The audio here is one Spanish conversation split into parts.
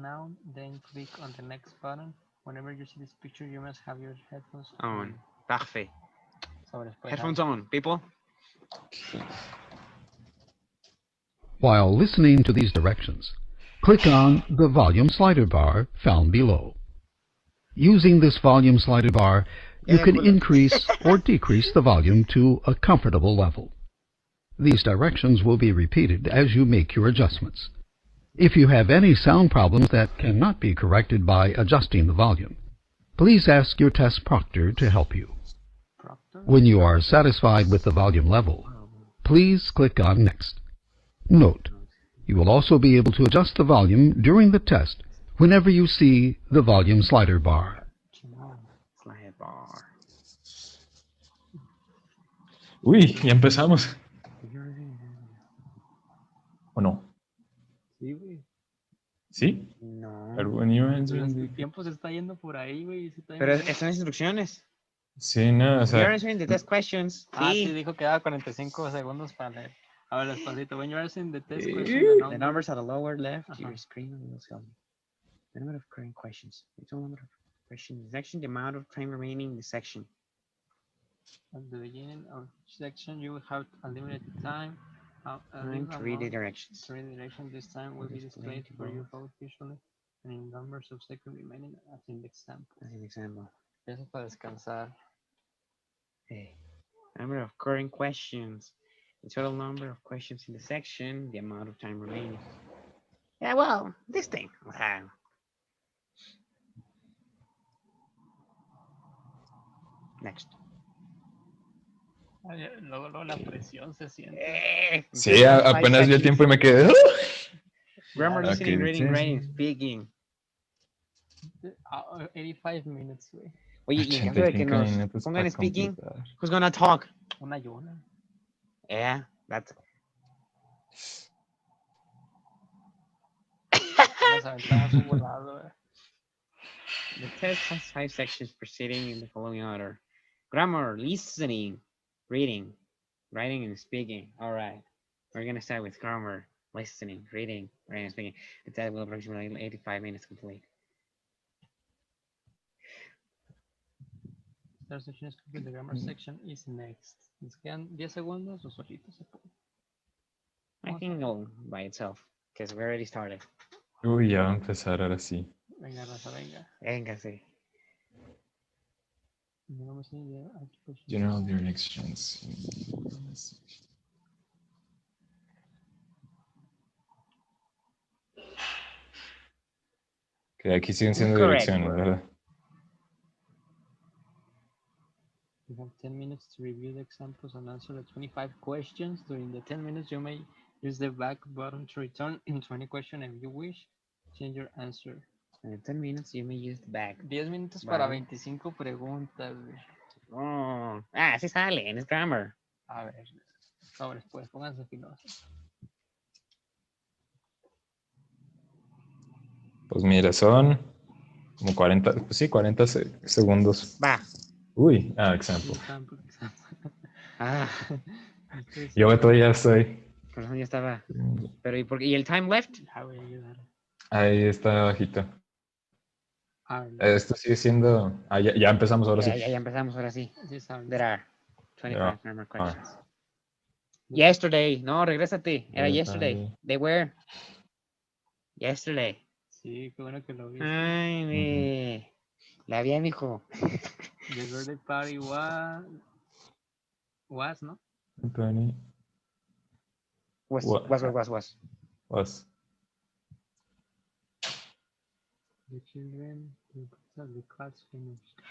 now, then click on the next button. Whenever you see this picture, you must have your headphones On. Parfait. Headphones on. on, people. While listening to these directions, click on the volume slider bar found below. Using this volume slider bar, you can increase or decrease the volume to a comfortable level. These directions will be repeated as you make your adjustments. If you have any sound problems that cannot be corrected by adjusting the volume, please ask your test proctor to help you. When you are satisfied with the volume level, please click on Next. Note, you will also be able to adjust the volume during the test whenever you see the volume slider bar. Slide bar. Uy, ya empezamos. ¿O no? Sí, güey. ¿Sí? No. El tiempo se está yendo por ahí, güey. Pero están las instrucciones. Sí, no, o sea... You're answering the test questions. Sí, dijo que daba 45 segundos para leer. A ver, despacito. When you're answering the test question, The numbers at the lower left of your screen will tell you the number of current questions. The total number of questions. The section, the amount of time remaining in the section. At the beginning of each section, you will have a limited time. Time to read the directions. To read the directions this time will be displayed for you both visually and in numbers of seconds remaining as in the example. As an example. Eso para descansar. Okay. Number of current questions. The total number of questions in the section. The amount of time remaining. Yeah, well, this thing. Next. Luego la presión se siente. Sí, apenas vi el tiempo y me quedé. Grammar, listening, reading, writing, speaking. 85 minutes, güey. Oye, y en caso de que nos pongan speaking, who's gonna talk? Una Yona. Yeah, that's... Nos aventamos un volado, güey. The test has 5 sections proceeding in the following order. Grammar, listening, reading, writing, and speaking. All right. We're going to start with grammar, listening, reading, writing, and speaking. The test will approximately 85 minutes complete. Start section is complete. The grammar section is next. Nos quedan 10 segundos o solito se pone. I can go by itself, because we already started. Uy, ya va a empezar ahora sí. Venga, Raza, venga. Venga, sí. General directions. Que aquí siguen siendo direcciones, ¿verdad? You have 10 minutes to review the examples and answer the 25 questions. During the 10 minutes, you may use the back button to return in 20 questions if you wish. Change your answer. In 10 minutes, you may use the back. 10 minutos para 25 preguntas, güey. Oh, sí sale, es grammar. A ver, sobres, pues, pónganse filosos. Pues mira, son como 40, pues sí, 40 segundos. Va. Uy, example. Yo todavía estoy. Por eso ya estaba. Pero ¿y el time left? Voy a ayudar. Ahí está bajito. Esto sigue siendo... ya empezamos ahora sí. Ya empezamos ahora sí. There are 25 grammar questions. Yesterday. No, regrésate. Era yesterday. They were. Yesterday. Sí, qué bueno que lo vi. Ay, la vi, mijo. The birthday party was, ¿no? 20. Was. The children, the class finished.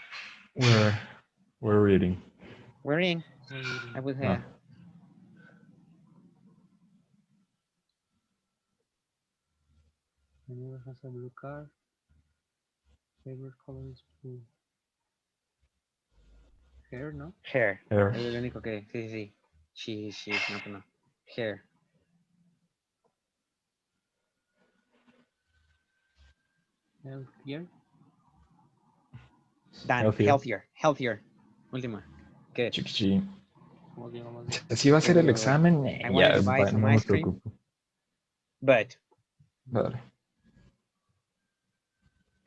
We're reading. We're reading. I would have. Anyone has a blue card? Favorite color is blue. Hair, ¿no? Hair. Es lo único que... Sí. She, no. Hair. Healthier. Dan, healthier. Última. Good. Chiquichi. Así va a ser el examen. Ya, no me preocupo. But. Vale.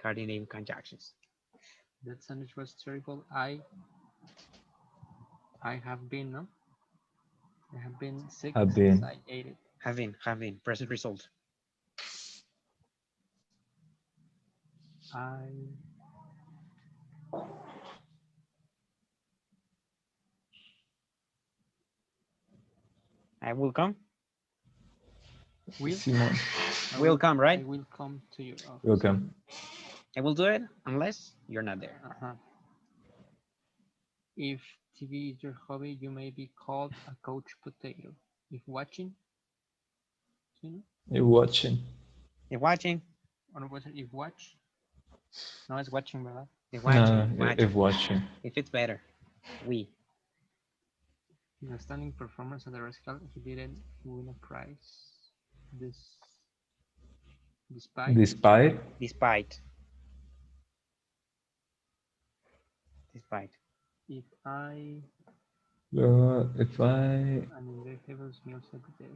coordinating conjunctions. That sandwich was terrible. I have been, no? I have been sick Have since been. I ate it. Have been, present result. I will come. Will? Simón. I Will come, right? I will come to your office. Welcome. I will do it unless you're not there. If TV is your hobby, you may be called a couch potato. If watching, you know? You're watching. If watching, Or was it if watch? No, it's watching, ¿verdad? if watching, No, if watching. If it's better, we. In a stunning performance at the recital, he didn't win a prize. Despite Despite. if I if I and in their tables meals every day.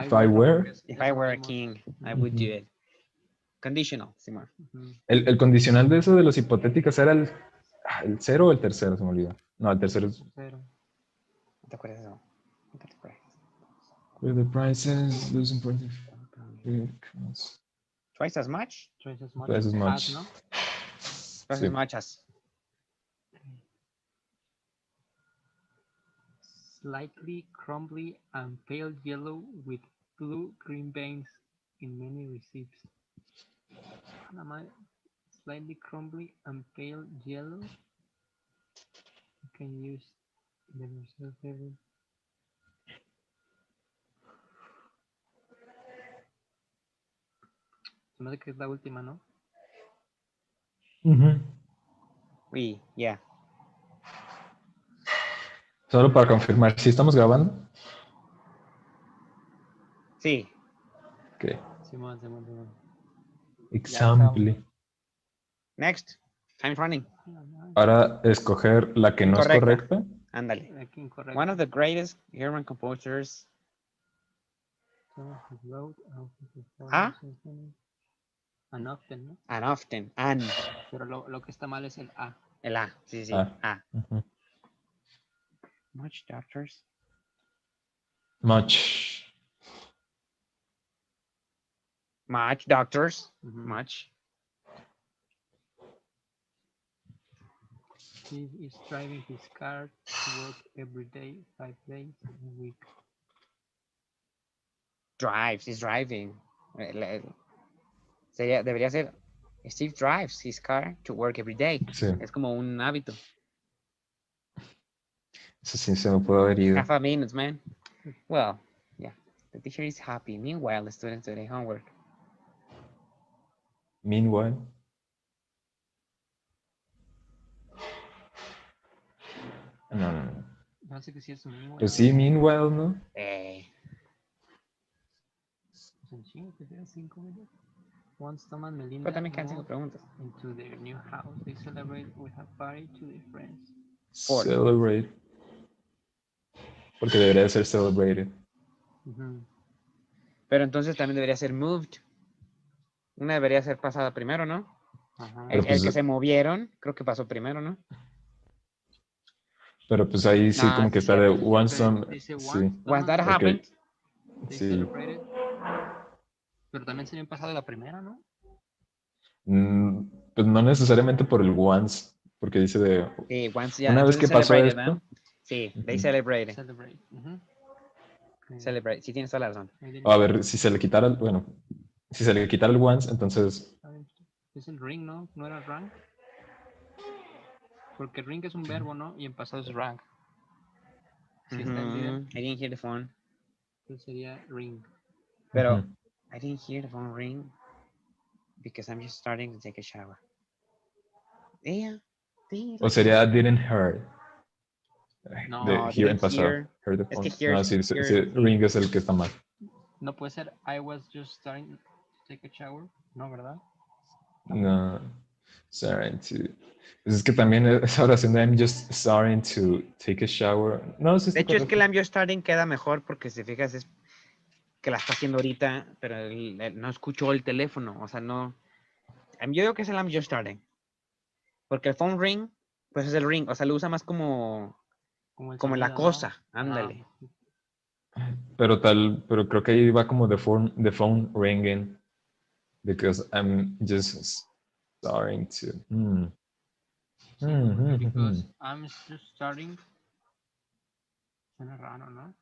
If I were? If I were a king, I would do it. Conditional, Simón. El condicional de eso de los hipotéticos era el 0 o el tercero, se me olvidó. No, el tercero es. Cero. ¿No te acuerdas de eso? ¿No te acuerdas? Where the prices losing point of Twice as much? Twice as much. Twice as much. As, ¿no? Twice Sí. as much as. Slightly crumbly and pale yellow with blue-green veins in many receipts. Slightly crumbly and pale yellow. You can use the reserve table. Se me hace que es la última, ¿no? We, yeah. Solo para confirmar, ¿sí estamos grabando? Sí. Ok. Simón. Example. Next. Time's running. Ahora escoger la que no es Incorrecta. correcta. Ándale. Aquí incorrecto. One of the greatest German composers. Ah? And often, ¿no? And often. And. Pero lo que está mal es el A. El A. Sí. Ah. A. Ujú. Much doctors. Much. Much doctors. Ujú. Much. He is driving his car to work every day, 5 days a week. Drives. He's driving. Debería ser Steve drives his car to work every day. Sí. Es como un hábito. Eso sí se me pudo haber ido. Half a minute, man. Well, yeah. The teacher is happy. Meanwhile, the students do their homework. Meanwhile. No. Parece que sí es un Pues sí, meanwhile, ¿no? Sencillo, que sea 5 minutos. Once Tom and Melinda Pero también quedan 5 moved preguntas. into their new house, they celebrate with a party to their friends. Four. Celebrate. Porque debería ser celebrated. Pero entonces también debería ser moved. Una debería ser pasada primero, ¿no? Ajá. Pero El pues- que se movieron, creo que pasó primero, ¿no? Pero pues ahí sí No, como que sí, está de cierto. once Pero on. dice Sí. once Once that Tom happened, they Sí. celebrated. Pero también se habían pasado la primera, ¿no? Pues no necesariamente por el once, porque dice de sí, once ya. una vez que entonces pasó celebrated, esto. ¿verdad? Sí, they Ujú. celebrated. Celebrate. Okay. Celebrate. Sí, tienes toda la razón. I didn't- A ver, si se le quitara el, bueno, si se le quitara el once, entonces Es el ring, ¿no? ¿No era rank? Porque ring es un verbo, ¿no? Y en pasado es rank. Si está en video, I didn't hear the phone. entonces sería ring. Pero Ujú. I didn't hear the phone ring because I'm just starting to take a shower. Yeah. Sí, o sería didn't hear. No, De no, hear en didn't pasado. hear. Heard the Es que phone. hear- No, sí, hear- ring es el que está mal. No puede ser I was just starting to take a shower. No, ¿verdad? No. Starting to. Pues es que también esa oración de I'm just starting to take a shower. No, sí está De hecho, es que el correcto. I'm just starting queda mejor porque si fijas es que la está haciendo ahorita, pero él no escuchó el teléfono. O sea, no. Yo digo que es el I'm just starting. Porque el phone ring, pues es el ring. O sea, lo usa más como el la sonido, ¿no? cosa. Ándale. Pero creo que ahí va como the phone ringing. Because I'm just starting to. Because I'm just starting. Suena raro, ¿no?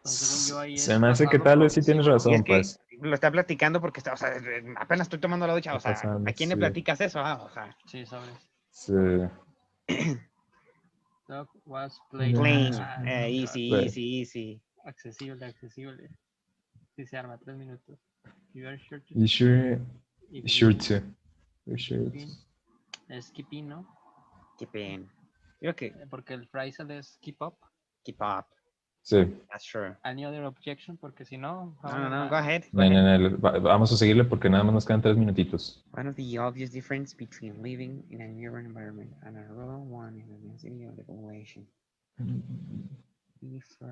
Pues según yo ahí Se me hace que algo tal vez sí tienes progresivo, ¿no? razón, Y es que pues. lo está platicando porque está, o sea, apenas estoy tomando la ducha. O Está sea, pasando, ¿a quién le sí. platicas eso? O sea, Sí, sabes. Sí. Dog was playing. plain. Easy. Easy. Accesible. Sí se arma, 3 minutos. You are sure to You sure? If Sure you to. You're sure keep to. in, es keep in, ¿no? Keep in. Creo que Porque el phrasal es keep up. keep up. Sí. That's true. Any other objection? Porque si no... No, go ahead. No, vamos a seguirle porque nada más nos quedan 3 minutitos. One of the obvious difference between living in an urban environment and a rural one in the density of the population.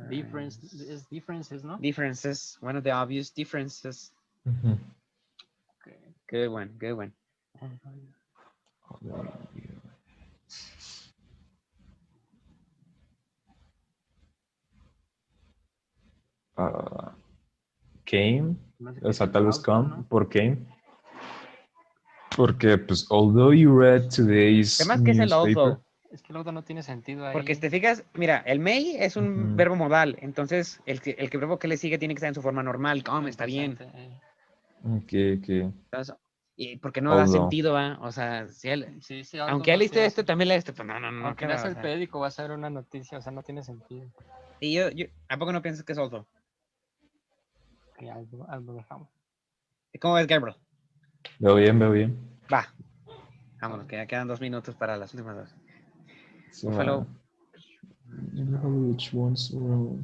Differences, ¿no? Differences. One of the obvious differences. Okay. Good one. Came, o sea, tal vez come, ¿no? por came. Porque, pues, although you read today's Además que es el newspaper. although. Es que luego no tiene sentido ahí. Porque si te fijas, mira, el may es un verbo modal, entonces el verbo que le sigue tiene que estar en su forma normal, come, está bien. Ok. Entonces, y porque no da sentido, ¿va? O sea, si él, Sí, aunque él liste esto, también lee esto, pues no. Aunque queda, leas o el sea. periódico, va a ser una noticia, o sea, no tiene sentido. Y yo, ¿a poco no piensas que es although? Que algo dejamos. ¿Cómo ves, Gabriel? Veo bien. Va. Vámonos, que ya quedan 2 minutos para las últimas dos. So, Buffalo. Which ones were...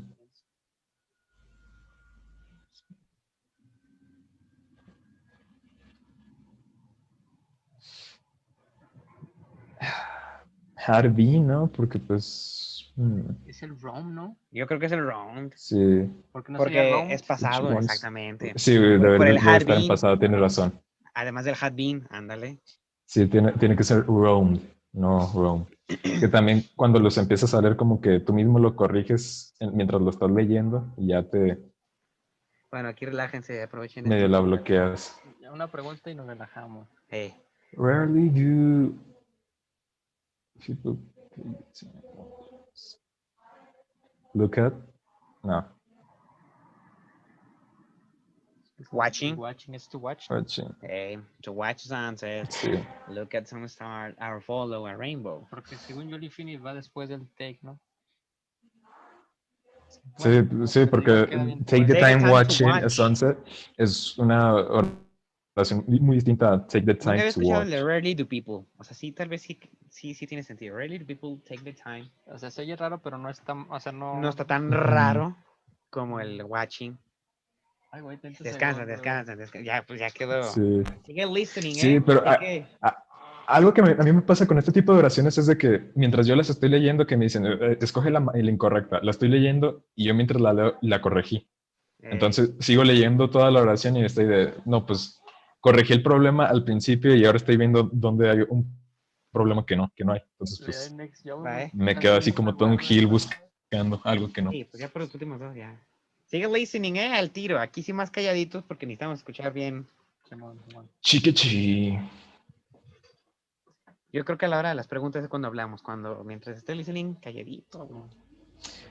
Had been, ¿no? Porque pues... Es el roam, ¿no? Yo creo que es el round. Sí. Porque no Porque sería roam. es pasado, Which ones? exactamente. Sí, Por el debe had estar en been. pasado, tienes razón. Además del had been, ándale. Sí, tiene que ser roamed, no roam. Que también cuando los empiezas a leer como que tú mismo lo corriges mientras lo estás leyendo y ya te Bueno, aquí relájense, aprovechen medio esto. la bloqueas. Una pregunta y nos relajamos. Rarely do people look at? No. Watching. Watching is to watch. Watching. To watch sunset. Sí. Look at some stars, or follow a rainbow. Porque según yo el infinite va después del take, ¿no? Sí, porque take the time watching a sunset es una oración muy distinta a take the time Nunca había to escuchado watch. el de rarely do people. O sea, sí, tal vez sí tiene sentido. Rarely do people take the time. O sea, se oye raro, pero no es tan, o sea, no... No está tan raro como el watching. Ay, güey, 30 Descansa. Ya, pues ya quedó. Sí. Sigue listening, Sí, pero algo que a mí me pasa con este tipo de oraciones es de que mientras yo las estoy leyendo, que me dicen, escoge la incorrecta, la estoy leyendo y yo mientras la leo, la corregí. Entonces sigo leyendo toda la oración y estoy no, pues corregí el problema al principio y ahora estoy viendo dónde hay un problema que no hay. Entonces, pues me quedo así como todo un gil buscando algo que no. Sí, pues ya por los últimos dos, ya. Sigue listening, al tiro. Aquí sí más calladitos porque necesitamos escuchar bien. Chiquichi. Yo creo que a la hora de las preguntas es cuando hablamos, mientras esté listening, calladito.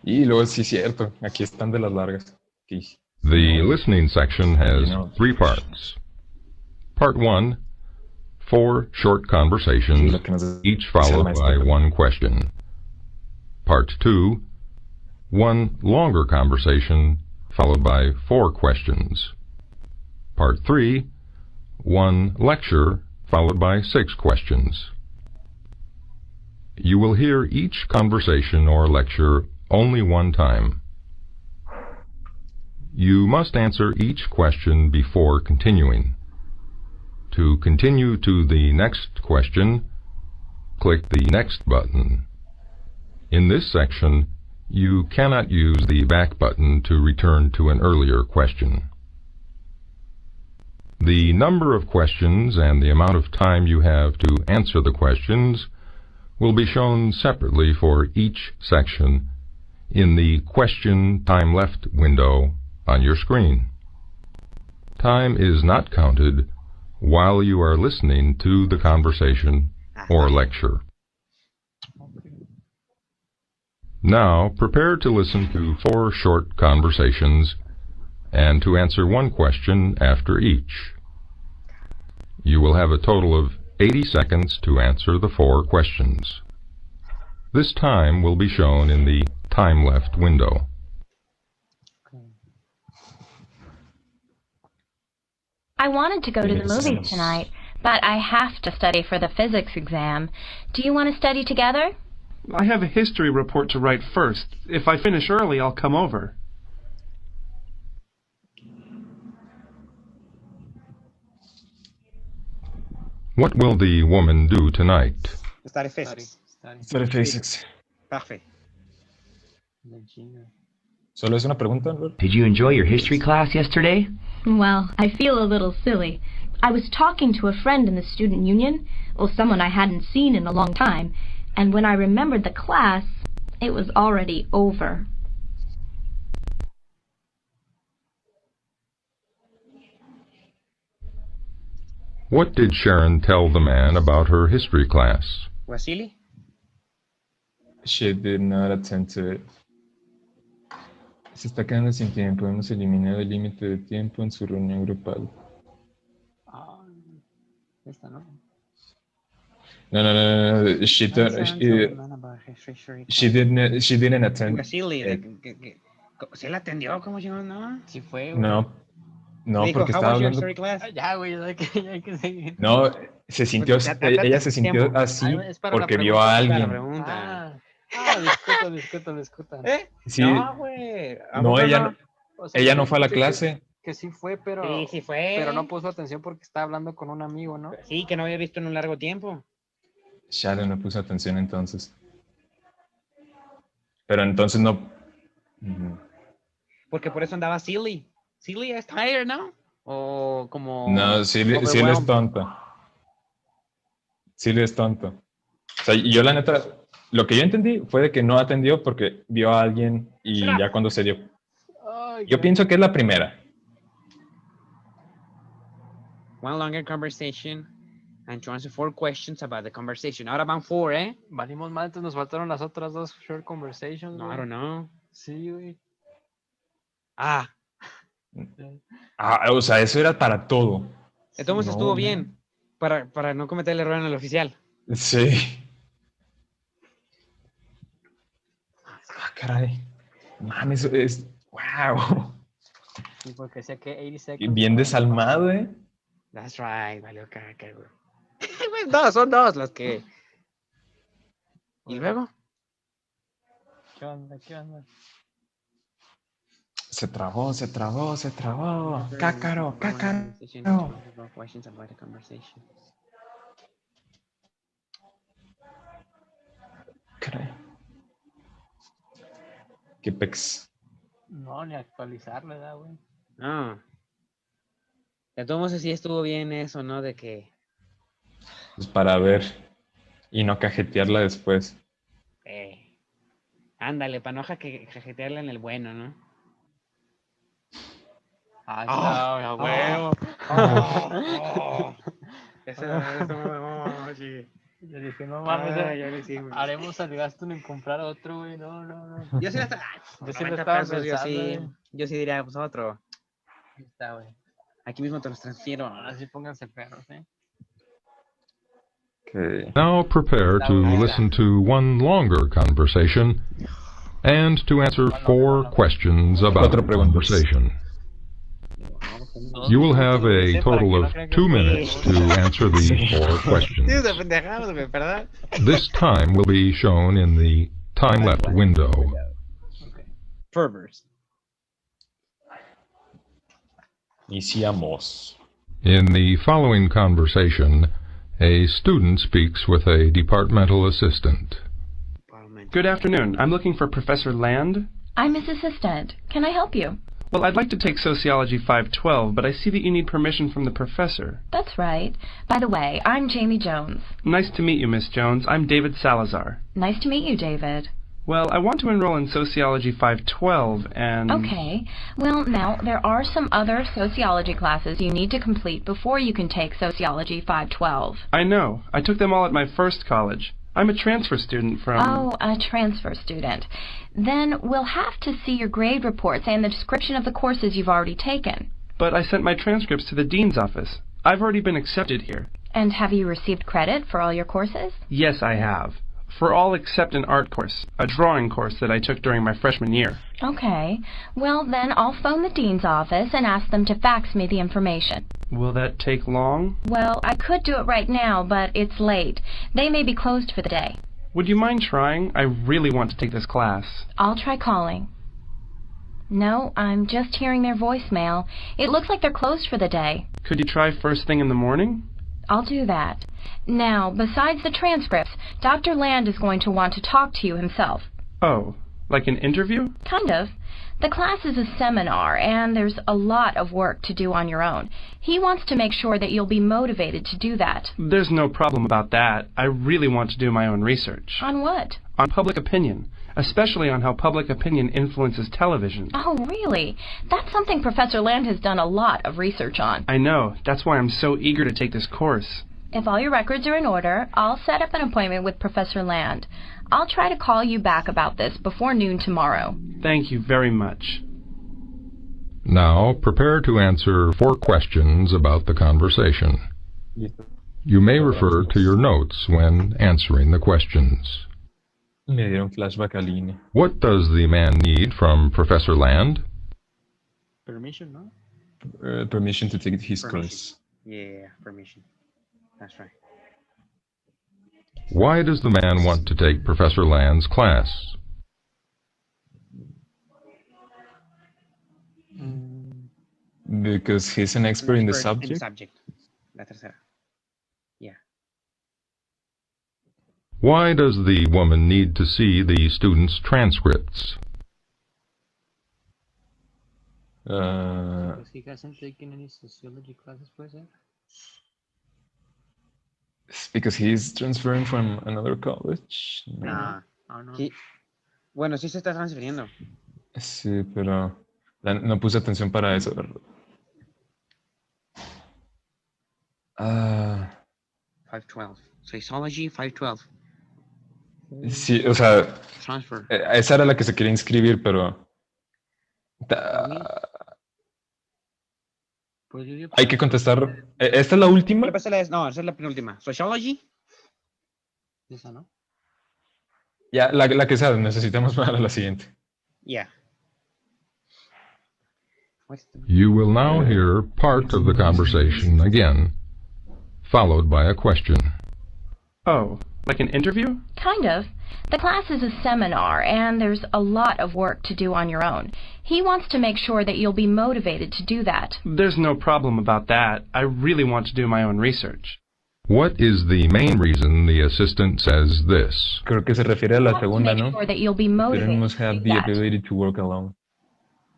Y luego sí es cierto, aquí están de las largas. Okay. The listening section has 3 parts. Part 1, 4 short conversations, each followed by 1 question. Part 2, 1 longer conversation, followed by 4 questions. Part 3, 1 lecture, followed by 6 questions. You will hear each conversation or lecture only 1 time. You must answer each question before continuing. To continue to the next question, click the Next button. In this section, you cannot use the back button to return to an earlier question. The number of questions and the amount of time you have to answer the questions will be shown separately for each section in the Question Time Left window on your screen. Time is not counted while you are listening to the conversation or lecture. Now, prepare to listen to 4 short conversations and to answer 1 question after each. You will have a total of 80 seconds to answer the 4 questions. This time will be shown in the Time Left window. I wanted to go to the movies tonight, but I have to study for the physics exam. Do you want to study together? I have a history report to write first. If I finish early, I'll come over. What will the woman do tonight? Study physics. Study physics. Perfect. ¿Solo es una pregunta, Albert? Did you enjoy your history class yesterday? Well, I feel a little silly. I was talking to a friend in the student union, well, someone I hadn't seen in a long time, and when I remembered the class, it was already over. What did Sharon tell the man about her history class? Was silly? She did not attend to it. Se está quedando sin tiempo. Hemos eliminado el límite de tiempo en su reunión grupal. Esta, ¿no? No. She didn't attend. Was silly. ¿Se la atendió? ¿Cómo llegó? No. Sí fue, güey. No, Dijo, porque "How estaba was your hablando. history class?" Ya, güey, ya que seguir. No, se sintió, ella se sintió Tiempo. así Es para la porque vio a pregunta, Para la alguien. pregunta. Discutan. Sí, No, güey. ¿A no, poco ella, O sea, ella que no fue a la dice clase. Que sí fue, pero... Sí fue. Pero no puso atención porque estaba hablando con un amigo, ¿no? Sí, que no había visto en un largo tiempo. Sharon no puso atención entonces. Pero entonces no. Porque por eso andaba silly. Silly es tired, ¿no? O como... No, sí le es tonto. Sí le es tonto. O sea, y yo la neta, lo que yo entendí fue de que no atendió porque vio a alguien y ya cuando se dio. Yo pienso que es la primera. One longer conversation and to answer 4 questions about the conversation. Ahora van 4, ¿eh? Valimos mal, entonces nos faltaron las otras 2 short conversations, No, güey. I don't know. Sí, güey. O sea, eso era para todo. Entonces No, estuvo no. bien. Para no cometer el error en el oficial. Sí. Caray. Mames, es. ¡Wow! Sí, porque decía que 80 seconds. Bien desalmado, ¿eh? That's right, valió caca, güey. Son dos las que... ¿Y luego? ¿Qué onda? Se trabó. Cácaro. Questions about the conversation. Caray. Qué pex. No, ni actualizarle, da, güey. No. De todos modos, sí estuvo bien eso, ¿no? De que... Pues para ver y no cajetearla después. Ándale, para no cajetearla en el bueno, ¿no? Ahí está, a huevo. Sí. Yo dije, no mames, ya lo hicimos. haremos al gasto en comprar otro, güey. No. Yo sí lo estaba... Yo sí lo 90 estaba pesos, pensando, yo sí diría, pues otro. Ahí está, güey. Aquí mismo te los transfiero. Ahora sí pónganse perros, ¿eh? Okay. Now prepare to listen to one longer conversation and to answer 4 questions about the conversation. You will have a total of 2 minutes to answer the 4 questions. This time will be shown in the time left window. Perverse. Iniciamos. In the following conversation, a student speaks with a departmental assistant. Good afternoon. I'm looking for Professor Land. I'm his assistant. Can I help you? Well, I'd like to take Sociology 512, but I see that you need permission from the professor. That's right. By the way, I'm Jamie Jones. Nice to meet you, Miss Jones. I'm David Salazar. Nice to meet you, David. Well, I want to enroll in Sociology 512, and... Okay. Well, now, there are some other sociology classes you need to complete before you can take Sociology 512. I know. I took them all at my first college. I'm a transfer student from... Oh, a transfer student. Then we'll have to see your grade reports and the description of the courses you've already taken. But I sent my transcripts to the dean's office. I've already been accepted here. And have you received credit for all your courses? Yes, I have. For all except an art course, a drawing course that I took during my freshman year. Okay. Well, then I'll phone the dean's office and ask them to fax me the information. Will that take long? Well, I could do it right now, but it's late. They may be closed for the day. Would you mind trying? I really want to take this class. I'll try calling. No, I'm just hearing their voicemail. It looks like they're closed for the day. Could you try first thing in the morning? I'll do that. Now, besides the transcripts, Dr. Land is going to want to talk to you himself. Oh, like an interview? Kind of. The class is a seminar, and there's a lot of work to do on your own. He wants to make sure that you'll be motivated to do that. There's no problem about that. I really want to do my own research. On what? On public opinion, especially on how public opinion influences television. Oh, really? That's something Professor Land has done a lot of research on. I know. That's why I'm so eager to take this course. If all your records are in order, I'll set up an appointment with Professor Land. I'll try to call you back about this before noon tomorrow. Thank you very much. Now, prepare to answer 4 questions about the conversation. You may refer to your notes when answering the questions. Me dieron flashback a línea. What does the man need from Professor Land? Permission, no? Permission to take his Permission. course. Yeah, permission. That's right. Why does the man want to take Professor Land's class? Because he's an expert in the subject. In the subject. La tercera. Yeah. Why does the woman need to see the students' transcripts? Because he hasn't taken any sociology classes, puede ser? It's because he's transferring from another college. Nah. Oh, no. Bueno, sí se está transfiriendo. Sí, pero no puse atención para eso, ¿verdad? 512. Sociology 512. Sí, o sea, Transfer. esa era la que se quería inscribir, pero Pues yo digo hay que contestar. ¿Esta es la última? No, esa es la penúltima. Sociology. esa, ¿no? Ya, la que sea, necesitamos para la siguiente. Yeah. You will now hear part of the conversation again, followed by a question. Oh, like an interview? Kind of. The class is a seminar, and there's a lot of work to do on your own. He wants to make sure that you'll be motivated to do that. There's no problem about that. I really want to do my own research. What is the main reason the assistant says this? Creo que se refiere a la segunda, Make ¿no? sure that you'll be motivated Student must to have do the that. ability to work alone.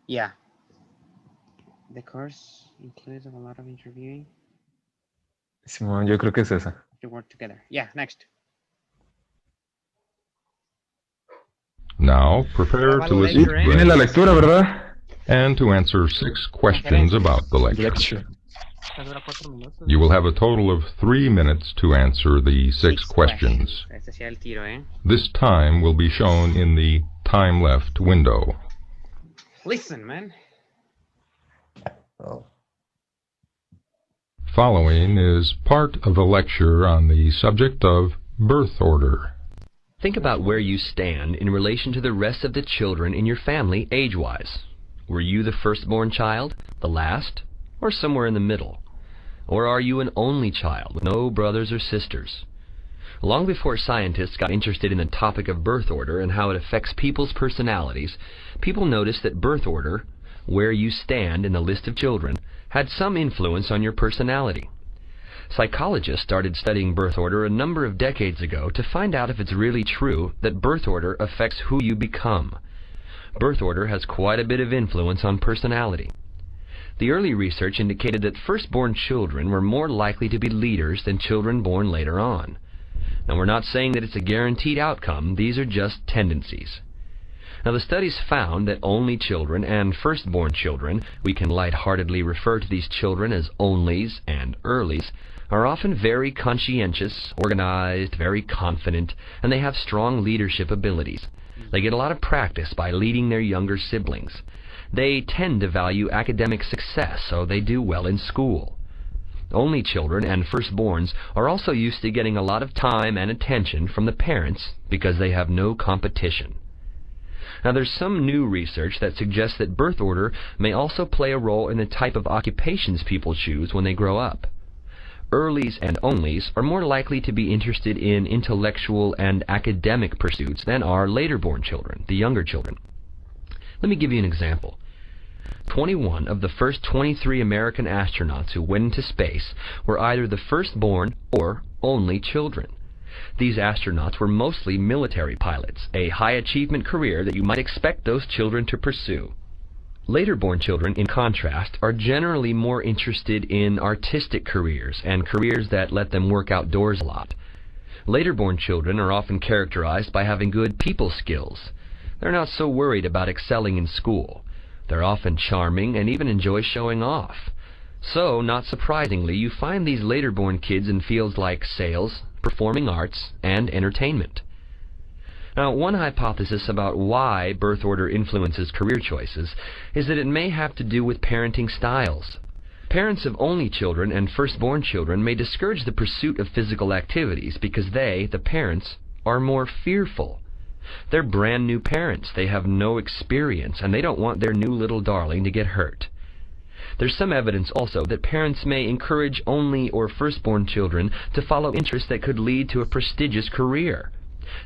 Yeah. The course includes a lot of interviewing Simón, yo creo que es esa. to work together. Yeah, next. Now, prepare to listen to Viene la lectura, ¿verdad? and to answer 6 questions about the lecture. Lecture. Esta dura 4 minutos. You will have a total of 3 minutes to answer the 6 questions. Este sea el tiro, ¿eh? This time will be shown in the time left window. Listen, man. Following is part of a lecture on the subject of birth order. Think about where you stand in relation to the rest of the children in your family age-wise. Were you the firstborn child, the last, or somewhere in the middle? Or are you an only child with no brothers or sisters? Long before scientists got interested in the topic of birth order and how it affects people's personalities, people noticed that birth order, where you stand in the list of children, had some influence on your personality. Psychologists started studying birth order a number of decades ago to find out if it's really true that birth order affects who you become. Birth order has quite a bit of influence on personality. The early research indicated that firstborn children were more likely to be leaders than children born later on. Now, we're not saying that it's a guaranteed outcome. These are just tendencies. Now, the studies found that only children and firstborn children, we can lightheartedly refer to these children as onlys and earlies, are often very conscientious, organized, very confident, and they have strong leadership abilities. They get a lot of practice by leading their younger siblings. They tend to value academic success, so they do well in school. Only children and firstborns are also used to getting a lot of time and attention from the parents because they have no competition. Now, there's some new research that suggests that birth order may also play a role in the type of occupations people choose when they grow up. Earlies and onlys are more likely to be interested in intellectual and academic pursuits than are later-born children, the younger children. Let me give you an example. 21 of the first 23 American astronauts who went into space were either the firstborn or only children. These astronauts were mostly military pilots, a high-achievement career that you might expect those children to pursue. Later-born children, in contrast, are generally more interested in artistic careers and careers that let them work outdoors a lot. Later-born children are often characterized by having good people skills. They're not so worried about excelling in school. They're often charming and even enjoy showing off. So, not surprisingly, you find these later-born kids in fields like sales, performing arts, and entertainment. Now, one hypothesis about why birth order influences career choices is that it may have to do with parenting styles. Parents of only children and firstborn children may discourage the pursuit of physical activities because they, the parents, are more fearful. They're brand new parents, they have no experience, and they don't want their new little darling to get hurt. There's some evidence also that parents may encourage only or firstborn children to follow interests that could lead to a prestigious career,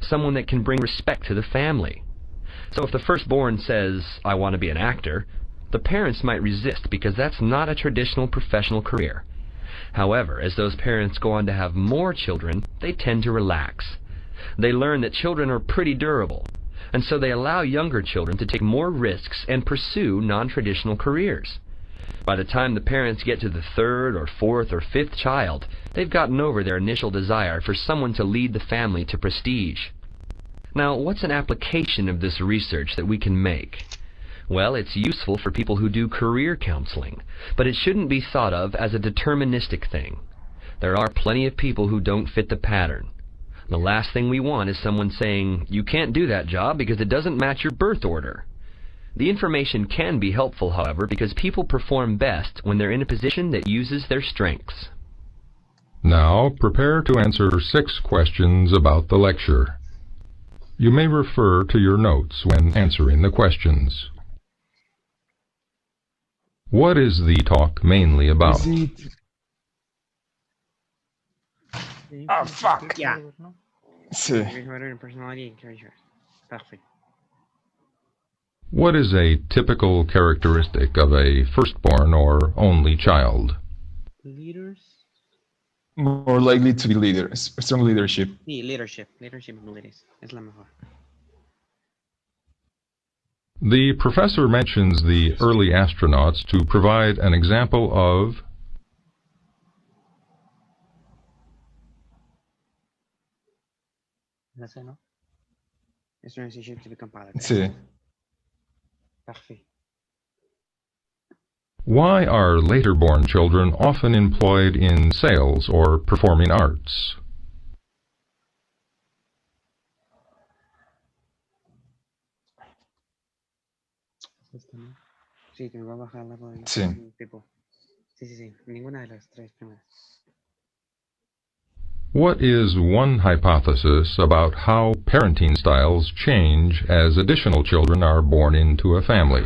someone that can bring respect to the family. So if the firstborn says, "I want to be an actor," the parents might resist because that's not a traditional professional career. However, as those parents go on to have more children, they tend to relax. They learn that children are pretty durable, and so they allow younger children to take more risks and pursue non-traditional careers. By the time the parents get to the third or fourth or fifth child, they've gotten over their initial desire for someone to lead the family to prestige. Now, what's an application of this research that we can make? Well, it's useful for people who do career counseling, but it shouldn't be thought of as a deterministic thing. There are plenty of people who don't fit the pattern. The last thing we want is someone saying, "You can't do that job because it doesn't match your birth order." The information can be helpful, however, because people perform best when they're in a position that uses their strengths. Now, prepare to answer 6 questions about the lecture. You may refer to your notes when answering the questions. What is the talk mainly about? Ah, fuck! Yeah. Sí. Personality and character. Perfect. What is a typical characteristic of a firstborn or only child? Leaders. More likely to be leaders, strong leadership. Sí, leadership abilities. Es la mejor. The professor mentions the early astronauts to provide an example of Ese, ¿no? Es una decisión to become pilot. Sí. Perfect. why are later-born children often employed in sales or performing arts? Sí, que me va a bajar la voz. Sí. Tipo. Sí. Ninguna de las tres primeras. What is one hypothesis about how parenting styles change as additional children are born into a family?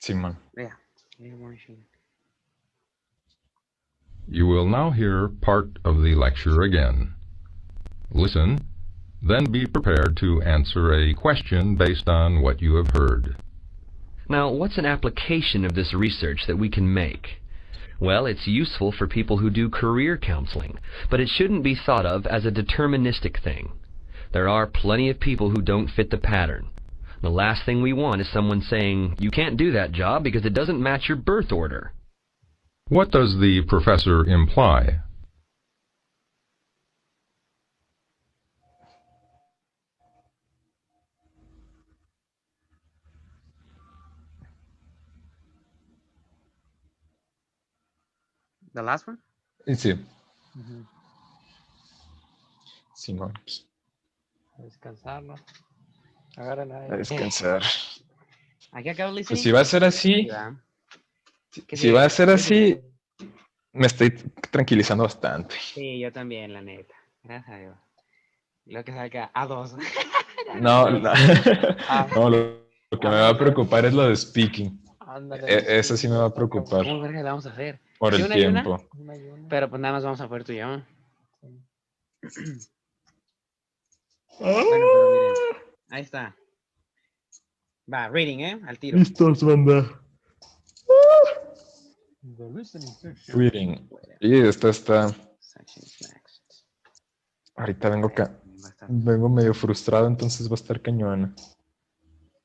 Simón. Yeah. You will now hear part of the lecture again. Listen, then be prepared to answer a question based on what you have heard. Now, what's an application of this research that we can make? Well, it's useful for people who do career counseling, but it shouldn't be thought of as a deterministic thing. There are plenty of people who don't fit the pattern. The last thing we want is someone saying, you can't do that job because it doesn't match your birth order. What does the professor imply? The last one? Y sí, Ujú. Simón. A descansarlo. Agárrala. A descansar. Aquí acabo de Pues si va a ser así, ¿verdad? ¿Qué si sigue? va a ser así, me estoy tranquilizando bastante. Sí, yo también, la neta. Gracias a Dios. Lo que salga a dos. No, no, no, lo que me va a preocupar es lo de speaking. Ándale. Eso sí me va a preocupar ¿Cómo verga la vamos a hacer? por ¿Sí, el una y una? tiempo. Una y una. Pero pues nada más vamos a poder tú y yo. Sí. Bueno, pero miren. Ahí está. Va, reading, al tiro. Listos, banda. The listening section. Reading. Y esta está. Sections next. Ahorita vengo acá. Va a estar. Vengo medio frustrado, entonces va a estar cañona.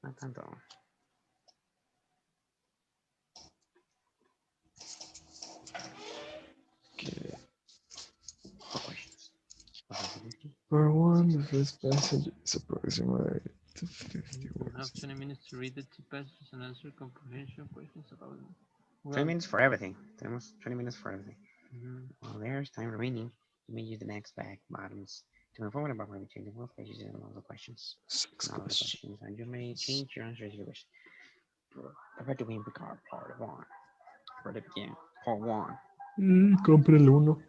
No tanto. For one, the first passage is approximately 50 You have words. 20 minutes to read the two passages and answer comprehension questions about them. 20 minutes for everything. Tenemos 20 minutes for everything. Mhm. While there's time remaining, you may use the next back bottoms to inform about where we change the both pages and all the questions. Six And all the questions. questions, and you may change your answers if you wish. Prepare to win Picard part 1. For the beginning, part 1. Y compre el uno.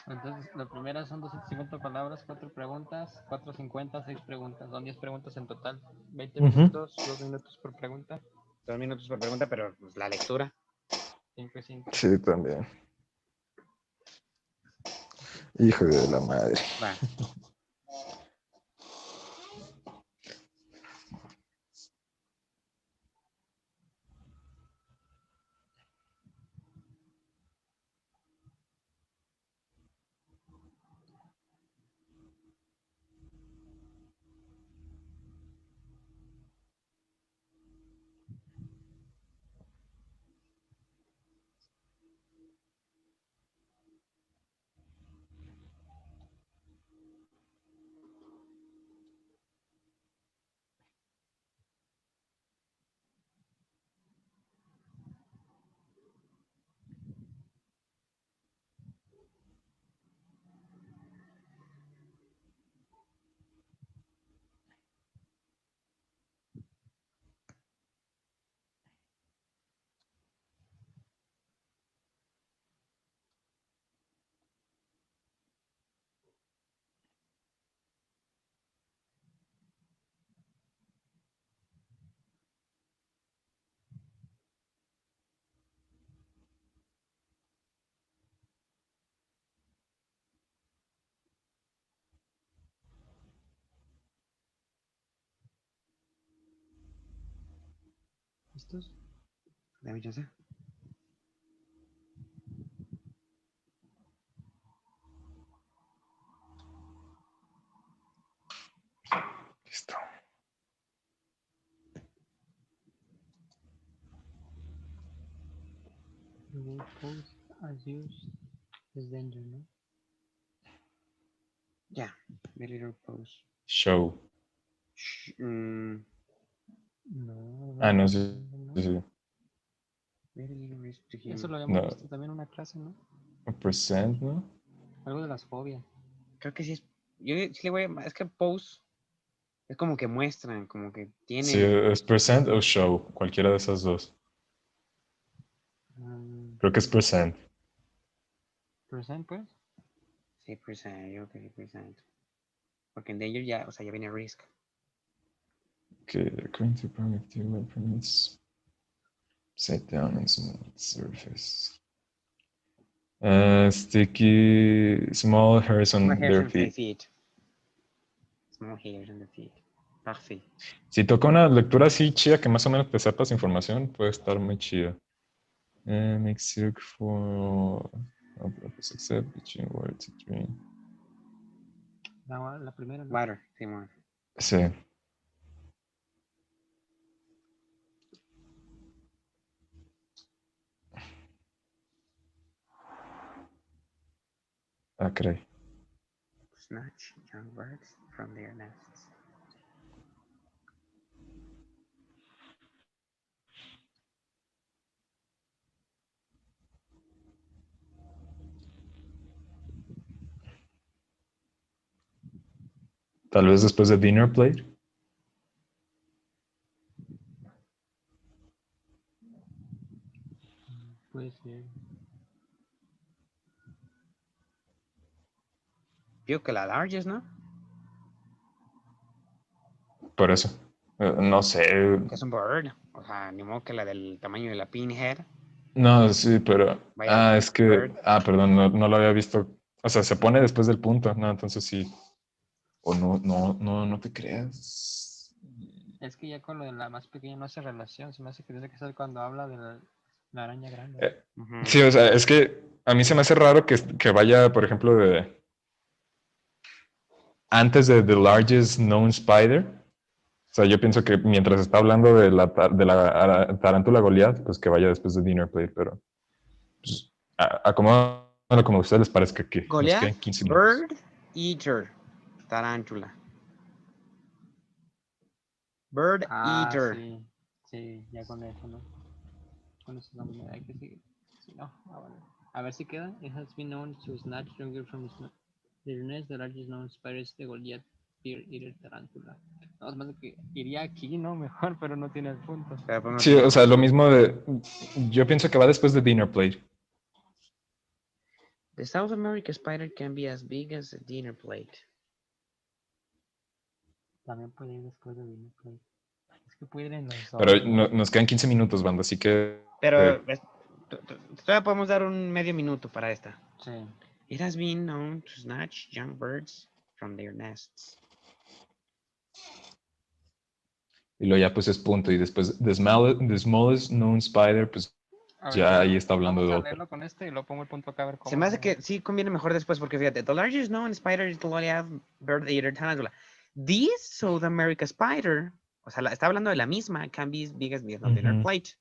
Entonces, la primera son 250 palabras, 4 preguntas, 450, 6 preguntas. Son 10 preguntas en total. 20 Ujú. minutos, 2 minutos por pregunta. 2 minutos por pregunta, pero pues, la lectura. 5 y 5. Sí, también. Hijo de la madre. Va. ¿Listos? Dame chance. Listo. The word post as used is danger, ¿no? Ya. Very little pose. Show. No. Ah, no, sí. no. Sí, sí. Very little risk to him. Eso lo habíamos No. visto también en una clase, ¿no? Present, ¿no? Algo de las fobias. Creo que sí es. Yo sí le voy a. Es que pose es como que muestran, como que tiene. Sí, es present o show. Cualquiera de esas dos. Creo que es present. ¿Present, pues? Sí, present. Yo creo que sí, present. Porque en danger ya, o sea, ya viene risk. Okay, according to primitive human permits, set down on smooth surface. Sticky, small hairs on Small hairs their on their feet. feet. Small hairs on the feet. Parfait. Si toca una lectura así chida que más o menos te sepas información, puede estar muy chida. Make circ for except between words between. La primera, ¿no? Water, Simón. Sí. Ah, caray. Snatch young birds from their nests. Tal vez después de dinner plate. Puede ser. Digo que la largest, ¿no? Por eso. No sé. Que es un bird. O sea, ni modo que la del tamaño de la pinhead. No, sí, pero. Vaya, Es que. bird. Perdón, no lo había visto. O sea, se pone después del punto. No, entonces sí. O no te creas. Es que ya con lo de la más pequeña no hace relación. Se me hace que tiene que ser cuando habla de la araña grande. Sí, o sea, es que a mí se me hace raro que vaya, por ejemplo, de. Antes de The Largest Known Spider. O sea, yo pienso que mientras está hablando de la tarántula Goliath, pues que vaya después de Dinner Plate, pero. Pues, acomódalo como a ustedes les parezca que nos Goliath, queden 15 minutos. bird, eater, tarántula. Bird eater. Sí. Sí, ya con eso, ¿no? Con eso no me hay que seguir. Sí, no. Bueno. A ver si queda. It has been known to snatch younger from their nest. The largest known spider is the Goliath Spear Eater Tarantula. No, es más que iría aquí, ¿no? Mejor, pero no tiene el punto. Pero pues no Sí, tiene o sea, punto. lo mismo de. Yo pienso que va después de Dinner Plate. The South American spider can be as big as a dinner plate. También puede ir después de Dinner Plate. Es que puede ir en los dos. Pero nos quedan 15 minutos, banda, así que. Pero todavía podemos dar un medio minuto para esta. Sí. It has been known to snatch young birds from their nests. Y luego ya pues es punto. Y después the smallest known spider, pues A ver, ya ahí está hablando vamos de a otro. leerlo con este y lo pongo el punto acá a ver cómo. Se me hace que sí conviene mejor después porque fíjate, the largest known spider is the Goliath bird eater tarantula. This South America spider, o sea, está hablando de la misma, can be as big as the dinner plate.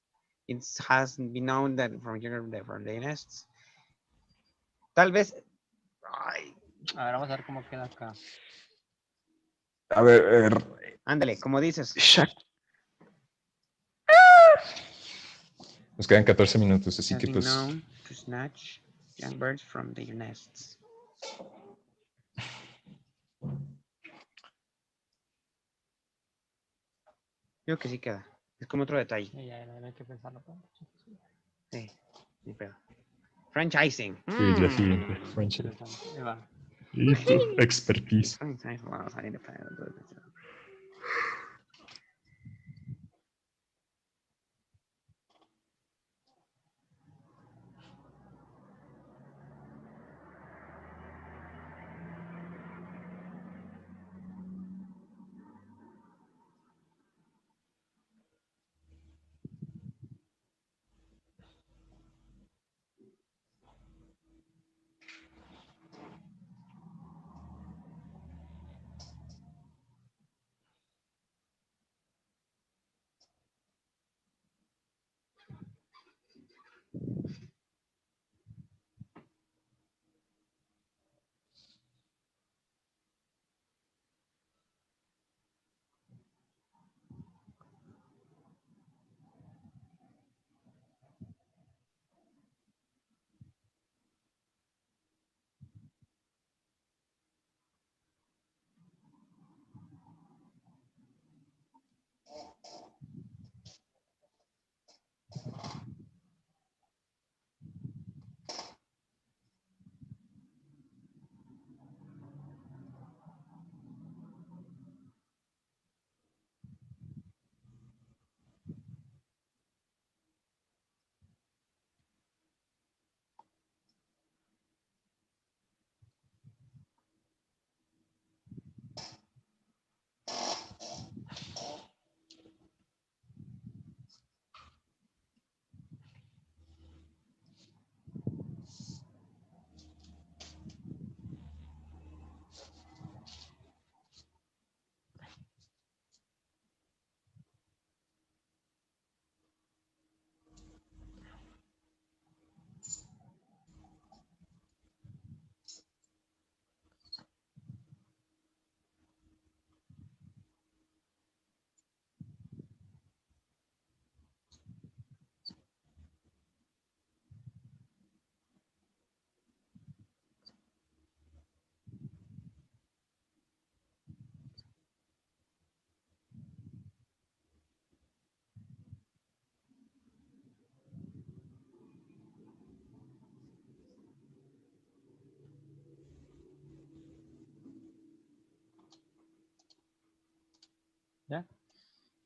It has been known that from the nests. Tal vez. Ay. A ver, vamos a ver cómo queda acá. A ver. Ándale, como dices. Nos quedan 14 minutos, así que pues. Known to snatch young birds from their nests. Creo que sí queda. Es como otro detalle. Sí, ya hay que pensarlo. Sí, ni pedo. Franchising. Sí, la siguiente. Franchise. Y tu expertise.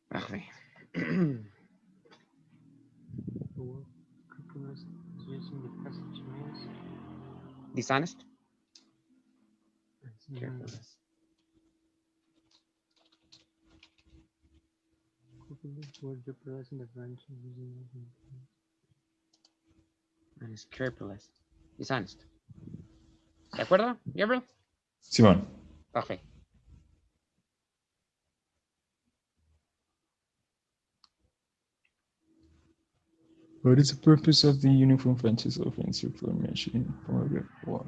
Parfait. Dishonest? Carefulness. And scrupulous. Dishonest. ¿De acuerdo, Gabriel? Simón. Parfait. What is the purpose of the uniform franchise offense information? What?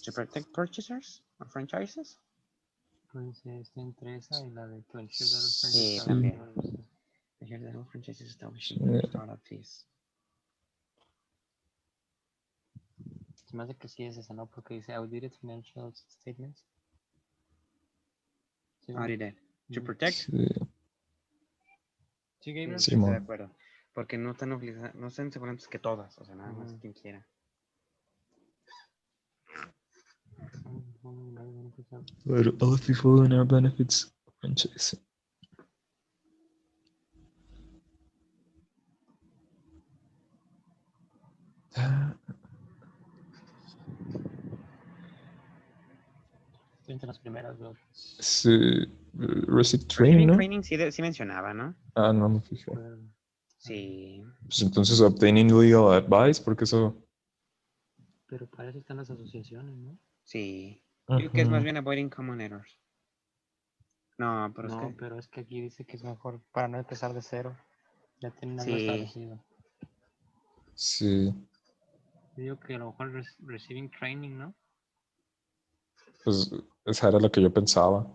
To protect purchasers or franchises? Pues está entre esa y la de to ensure that all Sí, franchises are también. regulated. I hear that all franchises establishing Yeah. startup fees. Se me hace que sí es esa, ¿no? Porque dice audited financial statements. Sí, ¿no? Audited. To Mm. protect? Sí. Sí, Gabriel. Sí, Estoy de mo. acuerdo. Porque no están obligadas, no están segurantes que todas, o sea, nada más Ujú. quien quiera. But other people in our benefits franchise. Estoy entre las primeras dos. Sí. Receive training, Receiving ¿no? training sí, sí mencionaba, ¿no? Ah, no me fijé. Pero, Sí. Pues entonces obtaining legal advice, porque eso. pero para eso están las asociaciones, ¿no? Sí. Creo que es más Ujú. bien avoiding common errors. No, pero No, es que pero es que aquí dice que es mejor para no empezar de cero. Ya tienen algo sí. establecido. Sí. Yo digo que a lo mejor receiving training, ¿no? Pues esa era lo que yo pensaba.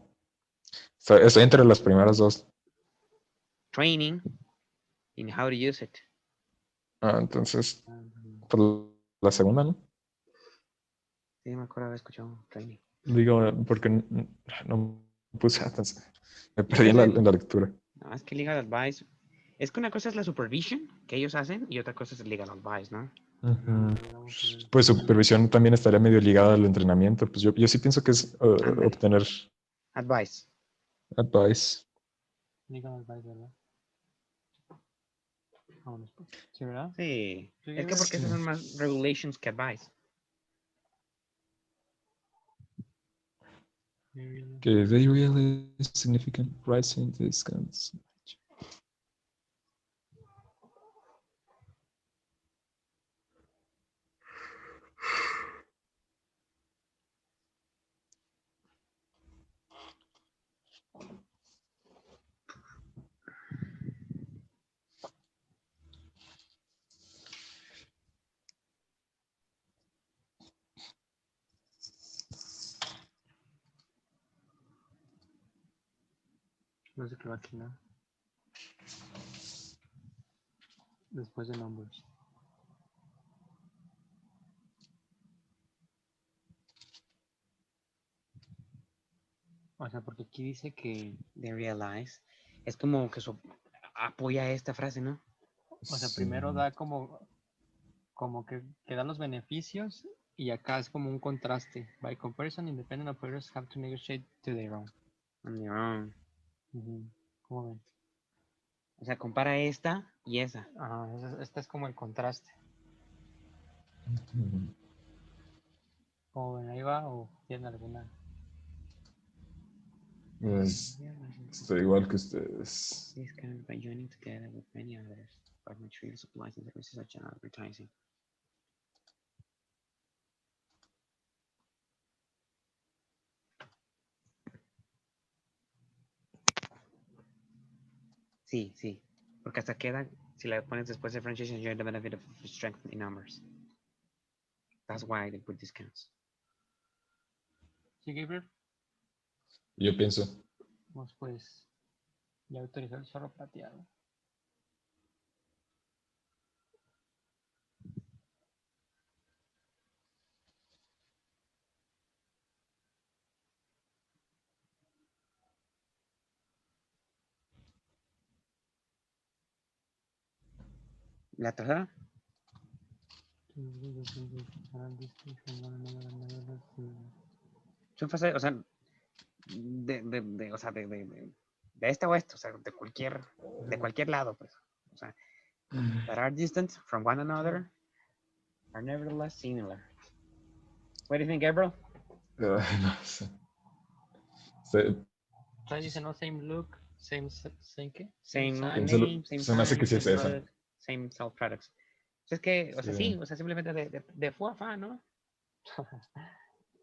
Estoy entre las primeras dos. Training in how to use it. Ah, entonces, Ujú. por la segunda, ¿no? Sí, me acuerdo haber escuchado training. Digo, porque no puse atención. Me perdí en la lectura. No, es que legal advice. Es que una cosa es la supervision que ellos hacen y otra cosa es el legal advice, ¿no? Ujú. Vamos a ver. Pues supervisión también estaría medio ligada al entrenamiento. Pues yo sí pienso que es Ándale. obtener Advice. advice. Legal advice, ¿verdad? Vámonos, pues. ¿Sí, verdad? Sí. Sí, Es que Gabriel. porque esas son más regulations que advice. Que they realize significant pricing discounts. No sé qué va aquí, ¿no? Después de numbers. O sea, porque aquí dice que, They realize. Es como que apoya esta frase, ¿no? o sea, primero da como que dan los beneficios y acá es como un contraste. By comparison, independent operators have to negotiate to their own. On their own. Ujú. ¿Cómo ven? O sea, compara esta y esa. Ajá, este es como el contraste. ¿Cómo ven? ¿Ahí va o tienen alguna? Pues, estoy igual que ustedes. This can by joining together with many others, but material supplies and services such as advertising. Sí, sí. Porque hasta queda, si la pones después de franchise, enjoy the benefit of strength in numbers. That's why they put discounts. ¿Sí, Gabriel? Yo pienso. Vamos pues, ya autorizó el zorro plateado. La tercera. Son fases, o sea, de este a oeste, o sea, de cualquier lado, pues. O sea, that are distant from one another are nevertheless similar. What do you think, Gabriel? No sé. Se, Entonces dice, no, same look, same ¿qué? Same sign. name, same se me hace que sí sign, es same esa. product, same self products. O sea, es que, o sea, Sí. sí, o sea, simplemente de fu a fa, ¿no?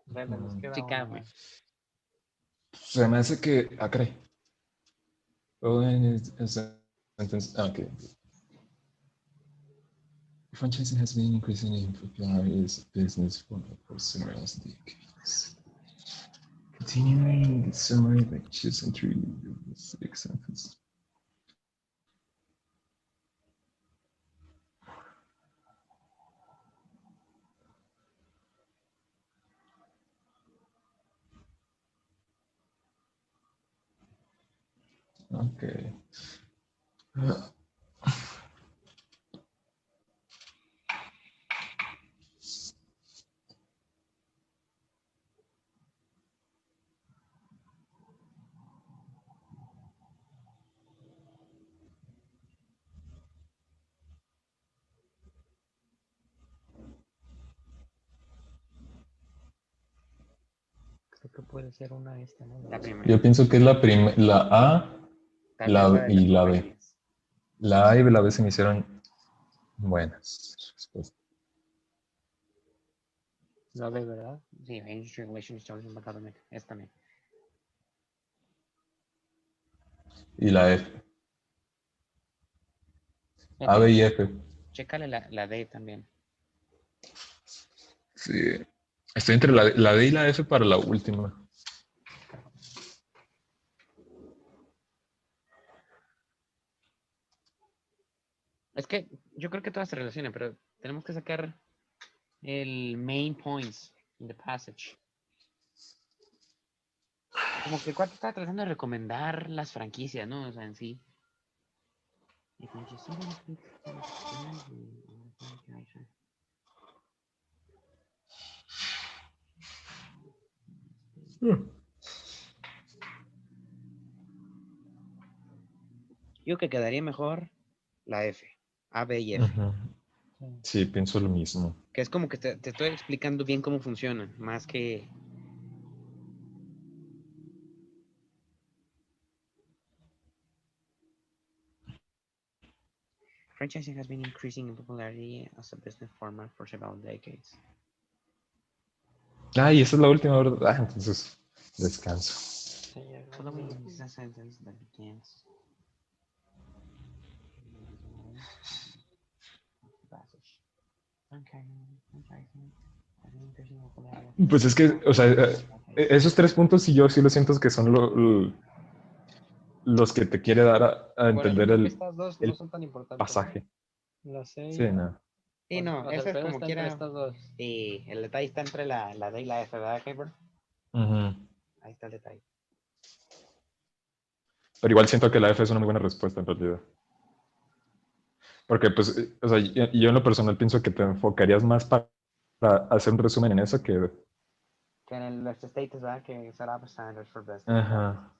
Dale, nos queda Chica, una. Se me hace que. Ah, caray. Oh, okay. Franchising has been increasing in popularity as a business for several decades. Continuing the summary by choosing three examples. Okay. Creo que puede ser una esta, ¿no? la primera. Yo pienso que es la A Tal vez la de y las la B. compañías. La A y la B se me hicieron buenas respuestas. La B, ¿verdad? Sí, Industry Relations Tourism Academic. Es también. Y la F. A, B y F. Chécale la D también. Sí. Estoy entre la D y la F para la última. Es que yo creo que todas se relacionan, pero tenemos que sacar el main points in the passage. Como que el cuarto estaba tratando de recomendar las franquicias, ¿no? O sea, en sí. Yo que quedaría mejor la F. A, B y F. Ujú. Sí, pienso lo mismo. Que es como que te estoy explicando bien cómo funcionan, más que... Franchising has been increasing in popularity as a business format for several decades. Ah, y esa es la última, ¿verdad? Ah, entonces descanso. Sí, Following is a sentence that begins... Passage. Franchising has been increasing in popularity. Pues es que, o sea, esos 3 puntos sí yo sí lo siento que son los que te quiere dar a Por eso entender creo que estas dos no el son tan importantes. pasaje. La C y Sí, la... no. Sí, no, O sea, el eso es pedo como está entre quiera. estas dos. Sí, el detalle está entre la D y la F, ¿verdad, Gabriel? Ujú. Ahí está el detalle. Pero igual siento que la F es una muy buena respuesta en realidad. Porque, pues, o sea, yo en lo personal pienso que te enfocarías más para hacer un resumen en eso que... Que en el status, ¿verdad? Que set up standards for business. Ajá.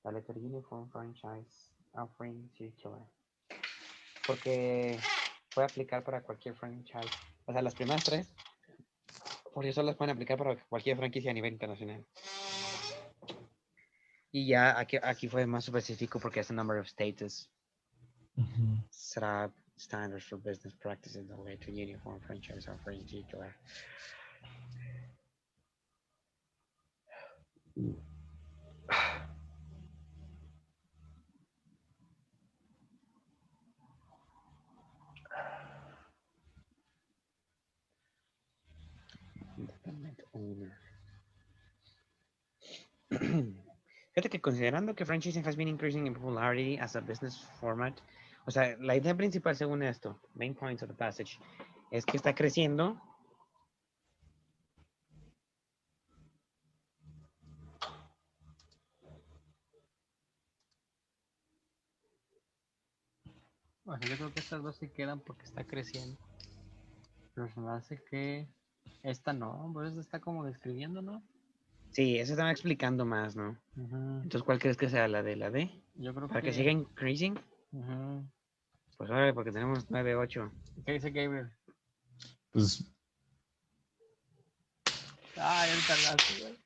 La letter uniform franchise offering circular. Porque puede aplicar para cualquier franchise. O sea, las primeras tres, por eso las pueden aplicar para cualquier franquicia a nivel internacional. Y ya aquí fue más específico porque es el number of status. Ujú. Set up standards for business practices that lead to uniform franchise offering circular. Independent owner. Fíjate que considerando que franchising has been increasing in popularity as a business format, o sea, la idea principal según esto, main points of the passage, es que está creciendo. Bueno, yo creo que estas dos se quedan porque está creciendo. Pero se me hace que esta no, pues esta está como describiendo, ¿no? Sí, eso estaba explicando más, ¿no? Ujú. Entonces, ¿cuál crees que sea la de la D? Yo creo Para que que... siga increasing. Ujú. Pues ahora porque tenemos 9, 8. ¿Qué dice Gabriel? Pues, Ah, ya te tardaste, güey.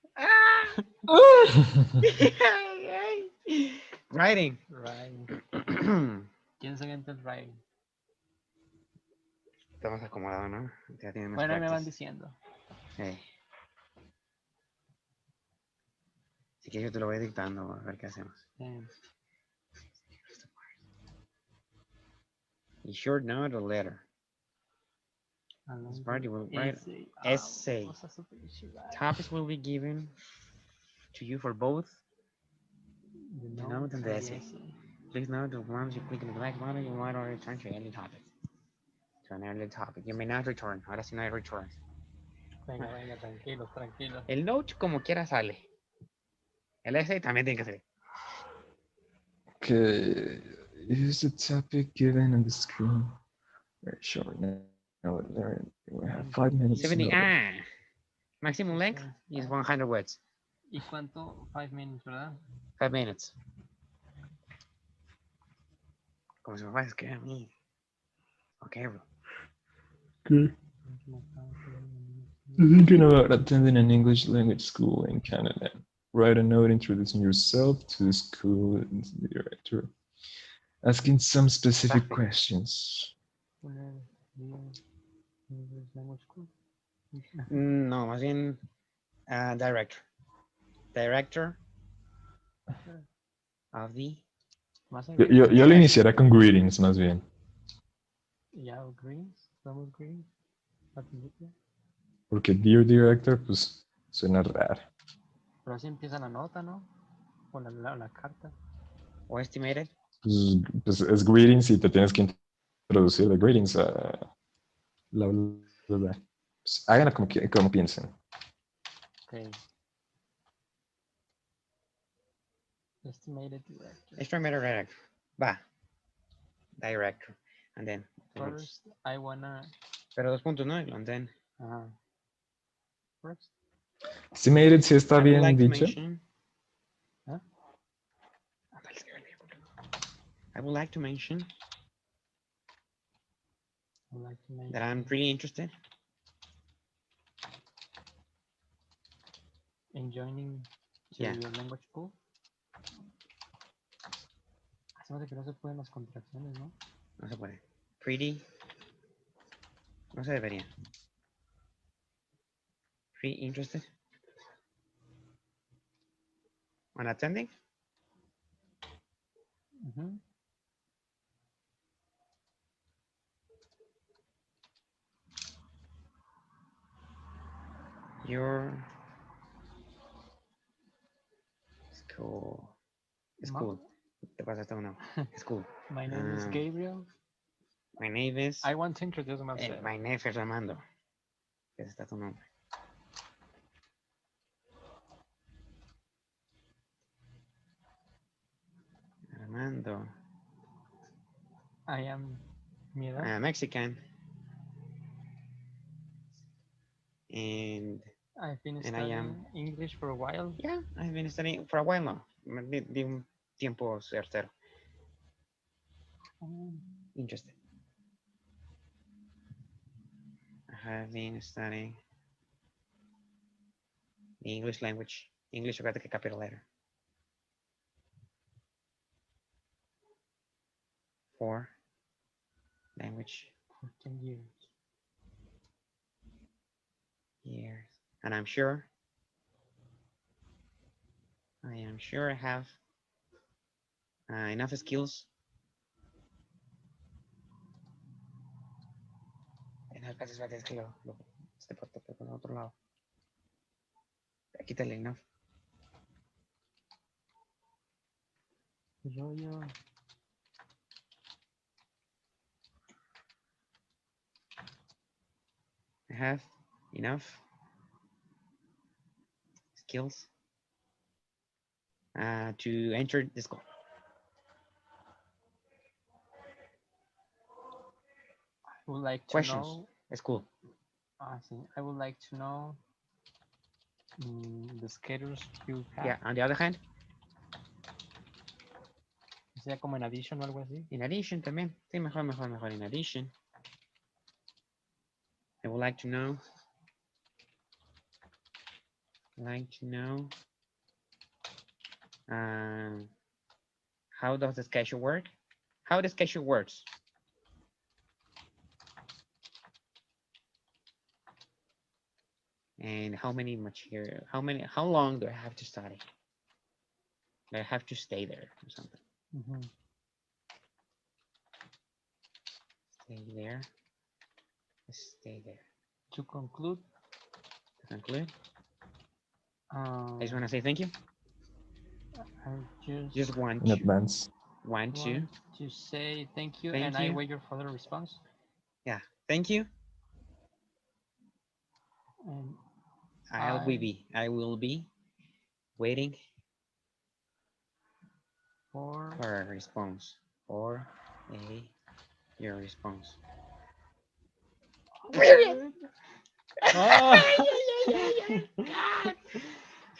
Writing. Right. ¿Quién se avienta el right? Estamos acomodados, ¿no? Ya tienen más Bueno, ahí me van practice. diciendo. Así que yo te lo voy dictando, a ver qué hacemos. Y short note or letter. This part you will write essay. Topics will be given to you for both the note and the essay. Please note that once you click on the black button, you might already return to any topic. To an earlier topic. You may not return. Ahora sí no hay return. Venga, venga, tranquilos, tranquilos. El note como quiera sale. El essay también tiene que salir. okay. Use the topic given on the screen. Very short. Now, we have 5 minutes. 70. Maximum length is 100 words. ¿Y cuánto? 5 minutes, ¿verdad? 5 minutes. Como se me va a escribir a mí. Okay, bro. Good. Thinking about attending an English language school in Canada. Write a note introducing yourself to the school and to the director. Asking some specific questions. No, más bien director. Director of the... Yo lo iniciaré con greetings, más bien. Ya, greens. Vamos greens. Porque dear director, pues, suena raro. Pero así empieza la nota, ¿no? O la carta. O estimated. Pues es greetings y te tienes que introducir de greetings a bla, bla, bla, bla. Pues háganlo como piensen. Okay. Estimated director. Estimated director. Va. Director. And then. First, I wanna... Pero 2 puntos, ¿no? And then. First. Estimated sí está bien like dicho. ¿Ah? I would like to mention that I'm pretty interested in joining your language school. Hacemos de que no se pueden las contracciones, ¿no? No se puede. Pretty. No se debería. Pretty interested on attending. Your school. School. Te pasaste uno. School. My name is Gabriel. My name is... I want to introduce myself. My name is Armando. Ese está tu nombre. Armando. I am Mexican. And I've been studying English for a while. Yeah, I've been studying for a while now. De un tiempo certero. Interesting. I have been studying the English language. English, acuérdate que capital letter. For language. For 10 years. And I'm sure I have enough skills. Es que este por otro lado. Quítale enough. Yo. I have enough skills to enter the school. would like to Questions. know. It's cool. I would like to know the schedules you have. Yeah, on the other hand, Sea como en addition o algo así. in addition también. Sí, mejor. In addition, I would like to know. How does the schedule work? How the schedule works. And how many material, how long do I have to study? Do I have to stay there or something? Stay there. Stay there. To conclude, I just want to say thank you. I Just want In advance. to say thank you, Thank and you. I wait your further response. yeah, thank you. And I will be waiting for for a response your response.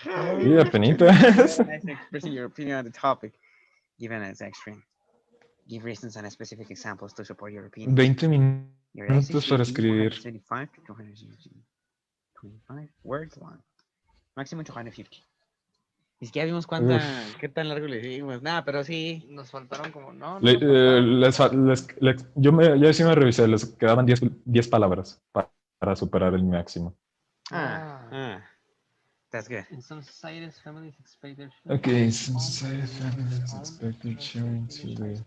Yeah, penitas. Nice expressing your opinion on the topic, given as extreme. Give reasons and specific examples to support your opinion. 20 Your minutos essay para should be escribir. 175 to 225 words long. Maximum 250. Ni siquiera vimos qué tan largo le dimos. Nada, pero sí. nos faltaron como Yo sí me revisé, les quedaban 10 palabras para superar el máximo. That's good. In some societies, families expect their Okay, children some societies, families expect their children to be.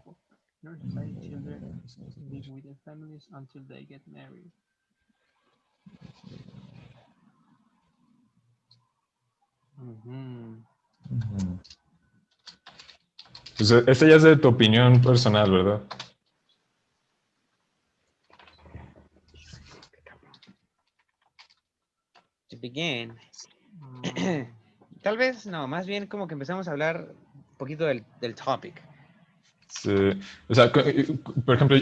In our society, children live with their families until they get married. Pues este ya es de tu opinión personal, ¿verdad? To begin, tal vez no, más bien como que empezamos a hablar un poquito del topic. Sí. O sea, por ejemplo,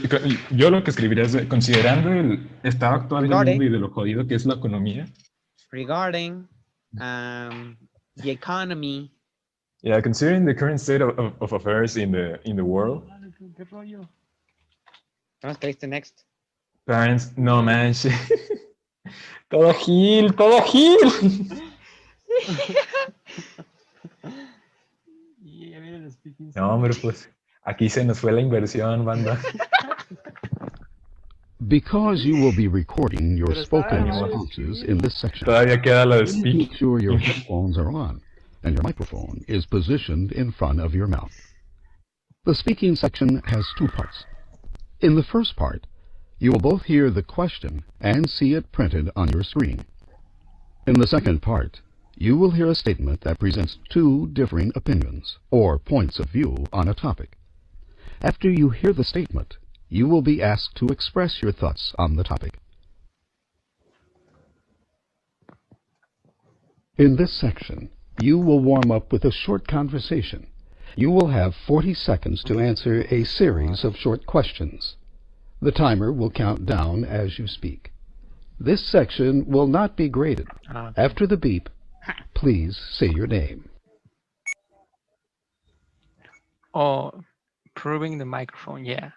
yo lo que escribiría es, considerando el estado actual del mundo y de lo jodido que es la economía. Regarding the economy. Yeah, considering the current state of affairs in the world. ¿Qué rollo? Vamos a este next. Parents, no manches. Todo Gil. No, hombre, pues aquí se nos fue la inversión, banda. Because you will be recording your spoken responses in this section, Todavía queda la de please speak. make sure your headphones are on and your microphone is positioned in front of your mouth. The speaking section has two parts. In the first part, you will both hear the question and see it printed on your screen. In the second part, you will hear a statement that presents two differing opinions or points of view on a topic. After you hear the statement, you will be asked to express your thoughts on the topic. In this section, you will warm up with a short conversation. You will have 40 seconds to answer a series of short questions. The timer will count down as you speak. This section will not be graded. After the beep, please say your name. Oh, proving the microphone, yeah.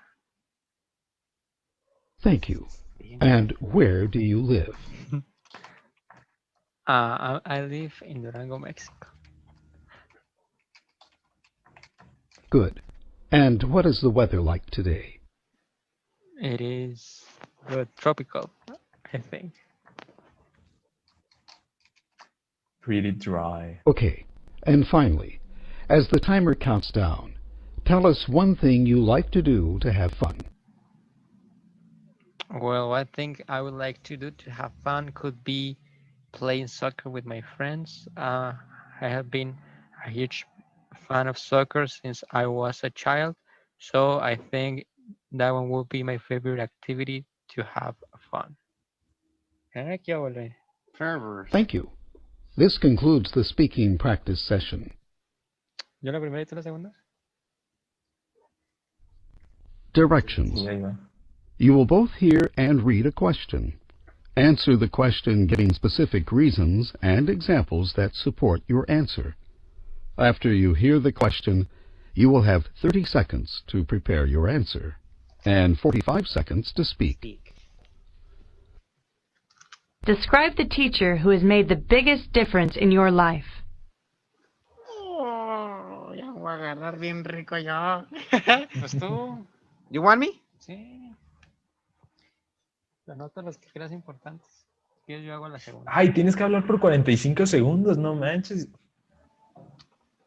Thank you. And where do you live? I live in Durango, Mexico. Good. And what is the weather like today? It is good, tropical, I think. Pretty dry. Okay. And finally, as the timer counts down, tell us one thing you like to do to have fun. Well, one thing I would like to do to have fun could be playing soccer with my friends. I have been a huge fan of soccer since I was a child, so I think that one would be my favorite activity to have fun. Thank you. This concludes the speaking practice session. ¿Yo la primera y tú la segunda? Directions. Yeah. You will both hear and read a question. Answer the question giving specific reasons and examples that support your answer. After you hear the question, you will have 30 seconds to prepare your answer and 45 seconds to speak. Describe the teacher who has made the biggest difference in your life. Oh, ya voy a agarrar bien rico yo. Pues tú. You want me? Sí. Anota los que creas importantes. Que yo hago la segunda. Ay, tienes que hablar por 45 segundos, no manches.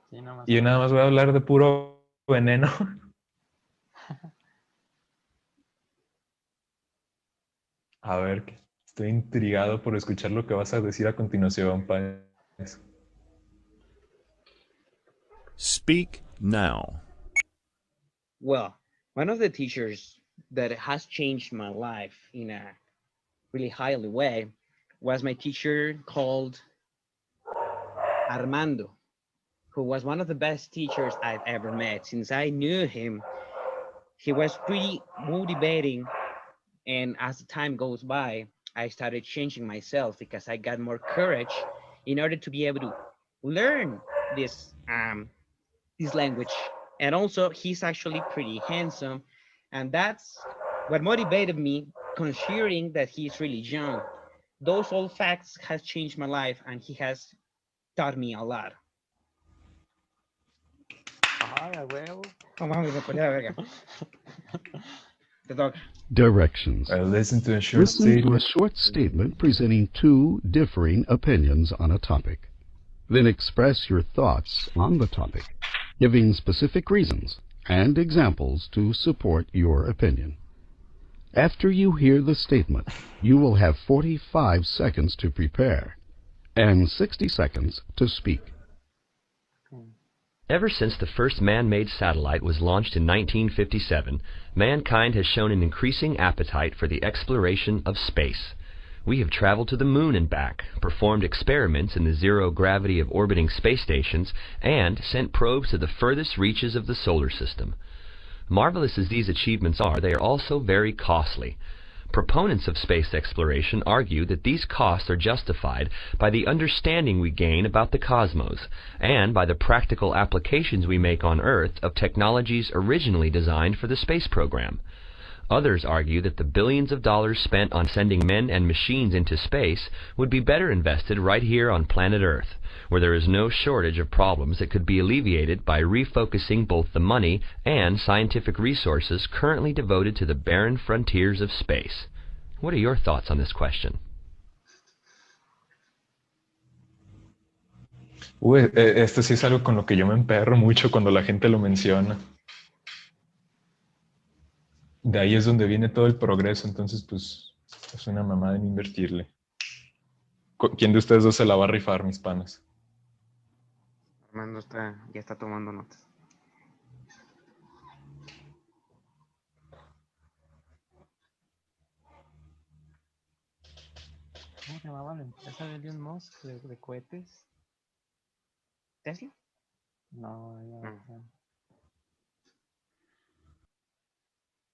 Sí, nada más. Y yo nada más voy a hablar de puro veneno. A ver, estoy intrigado por escuchar lo que vas a decir a continuación, Páez. Speak now. Well, one of the teachers that has changed my life in a really highly way was my teacher called Armando, who was one of the best teachers I've ever met. Since I knew him, he was pretty motivating, and as the time goes by, I started changing myself because I got more courage in order to be able to learn this language. And also, he's actually pretty handsome, and that's what motivated me, considering that he's really young. Those old facts has changed my life, and he has taught me a lot. Ay, a huevo. Oh, vamos, me ponía la verga. Te toca. Directions. Listen to a short Listen to a statement. short statement presenting two differing opinions on a topic. Then express your thoughts on the topic, giving specific reasons and examples to support your opinion. After you hear the statement, you will have 45 seconds to prepare and 60 seconds to speak. Ever since the first man-made satellite was launched in 1957, mankind has shown an increasing appetite for the exploration of space. We have traveled to the moon and back, performed experiments in the zero gravity of orbiting space stations, and sent probes to the furthest reaches of the solar system. Marvelous as these achievements are, they are also very costly. Proponents of space exploration argue that these costs are justified by the understanding we gain about the cosmos, and by the practical applications we make on Earth of technologies originally designed for the space program. Others argue that the billions of dollars spent on sending men and machines into space would be better invested right here on planet Earth, where there is no shortage of problems that could be alleviated by refocusing both the money and scientific resources currently devoted to the barren frontiers of space. What are your thoughts on this question? Uy, esto sí es algo con lo que yo me emperro mucho cuando la gente lo menciona. De ahí es donde viene todo el progreso, entonces pues es una mamada en invertirle. ¿Quién de ustedes dos se la va a rifar, mis panas? Armando ya está tomando notas. ¿Cómo se llamaba la empresa de Elon Musk de cohetes? ¿Tesla? No, ya.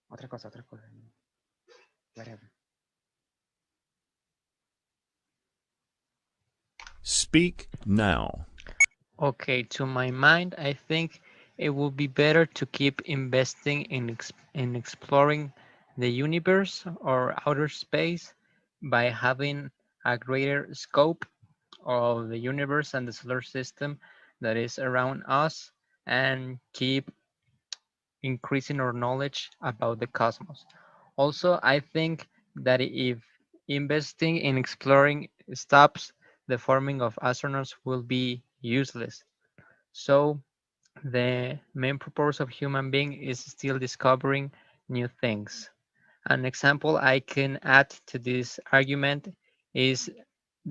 Otra cosa. Whatever. Speak now. Okay, to my mind, I think it would be better to keep investing in exploring the universe or outer space by having a greater scope of the universe and the solar system that is around us, and keep increasing our knowledge about the cosmos. Also, I think that if investing in exploring stops, the forming of astronauts will be useless. So the main purpose of human being is still discovering new things. An example I can add to this argument is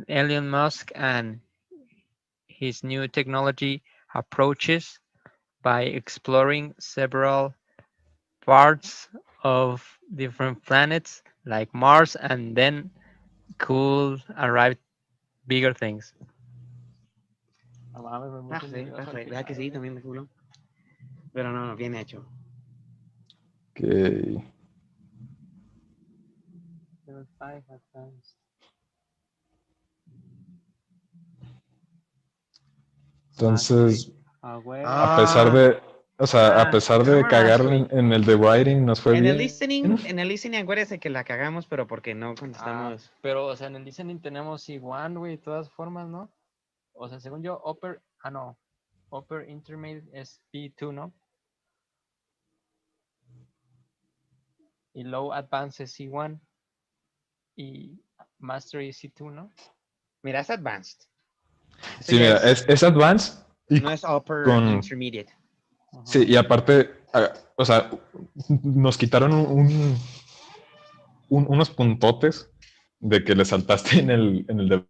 Elon Musk and his new technology approaches by exploring several parts of different planets like Mars, and then could arrive bigger things. Vea que sí, también me culo. Pero no, bien hecho. Okay. Level 5 advanced. Entonces, Ah, güey. a pesar de, o sea, a pesar de grammar cagar mastery. en el de writing, nos fue En el bien. listening, acuérdese que la cagamos, pero porque no contestamos. Pero, o sea, en el listening tenemos C1, güey, de todas formas, ¿no? O sea, según yo, upper intermediate es P2, ¿no? Y low advanced es C1 y mastery es C2, ¿no? Mira, es advanced. Sí, mira, es advanced y No es upper con... intermediate. Sí, y aparte, o sea, nos quitaron unos puntotes de que le saltaste en el de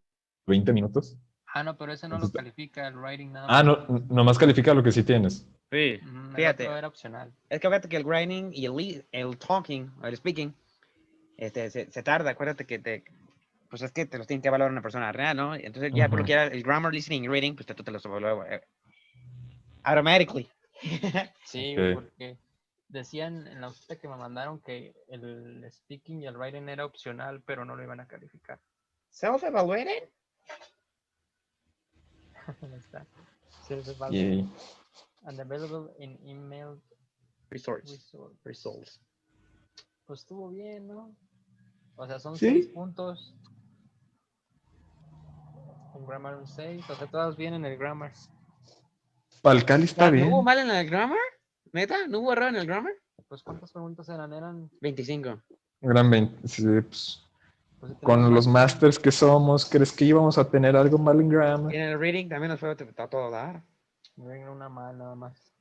20 minutos. No, pero ese no lo califica el writing nada más. No, nomás califica lo que sí tienes. Sí, fíjate. El otro era opcional. Es que fíjate que el writing y el talking, o el speaking, se tarda. Acuérdate que pues es que te los tienen que evaluar una persona real, ¿no? Entonces ya por lo que era el grammar, listening y reading, pues tú te los evalúas automatically. Sí, Ok. porque decían en la hojita que me mandaron que el speaking y el writing era opcional, pero no lo iban a calificar. Self-evaluated? Ahí está. Self-evaluated. Yay. And available in email Results. Pues estuvo bien, ¿no? O sea, son Sí. 6 puntos. En grammar un 6. O sea, todas bien en el grammar. Para el Cali está ¿No bien. hubo mal en el grammar? ¿Neta? ¿No hubo error en el grammar? Pues ¿cuántas preguntas eran? Eran 25. Gran 20. Sí, pues, pues, con los masters que somos, ¿crees que íbamos a tener algo mal en Y grammar? en el reading también nos fue a todo dar. una mal nada más.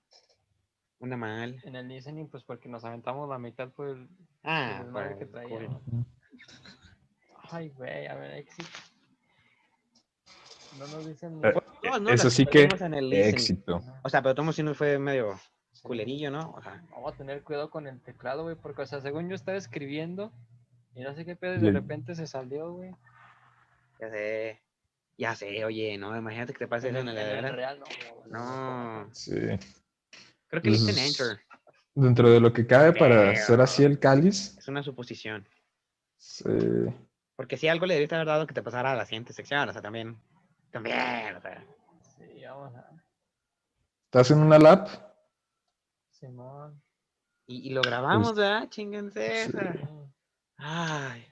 Una mal. En el listening, pues porque nos aventamos la mitad por el desmadre Pues, que traíamos. Ay, güey, a ver, éxito. No nos dicen. Eso sí que éxito. O sea, pero Tomo sí nos fue medio culerillo, ¿no? O sea, Vamos a tener cuidado con el teclado, güey, porque, o sea, según yo estaba escribiendo y no sé qué pedo y de repente se salió, güey. ya sé, oye, no, imagínate que te pase eso en el real, no. Sí. Creo que le dicen enter. Dentro de lo que cabe para ser así el cáliz. Es una suposición. Sí. Porque si algo le debiste haber dado que te pasara a la siguiente sección, o sea, también, o sea. Sí, vamos a. ¿Estás en una lab? Simón. Y lo grabamos, ¿verdad? Chingense Sí. esa. Ay.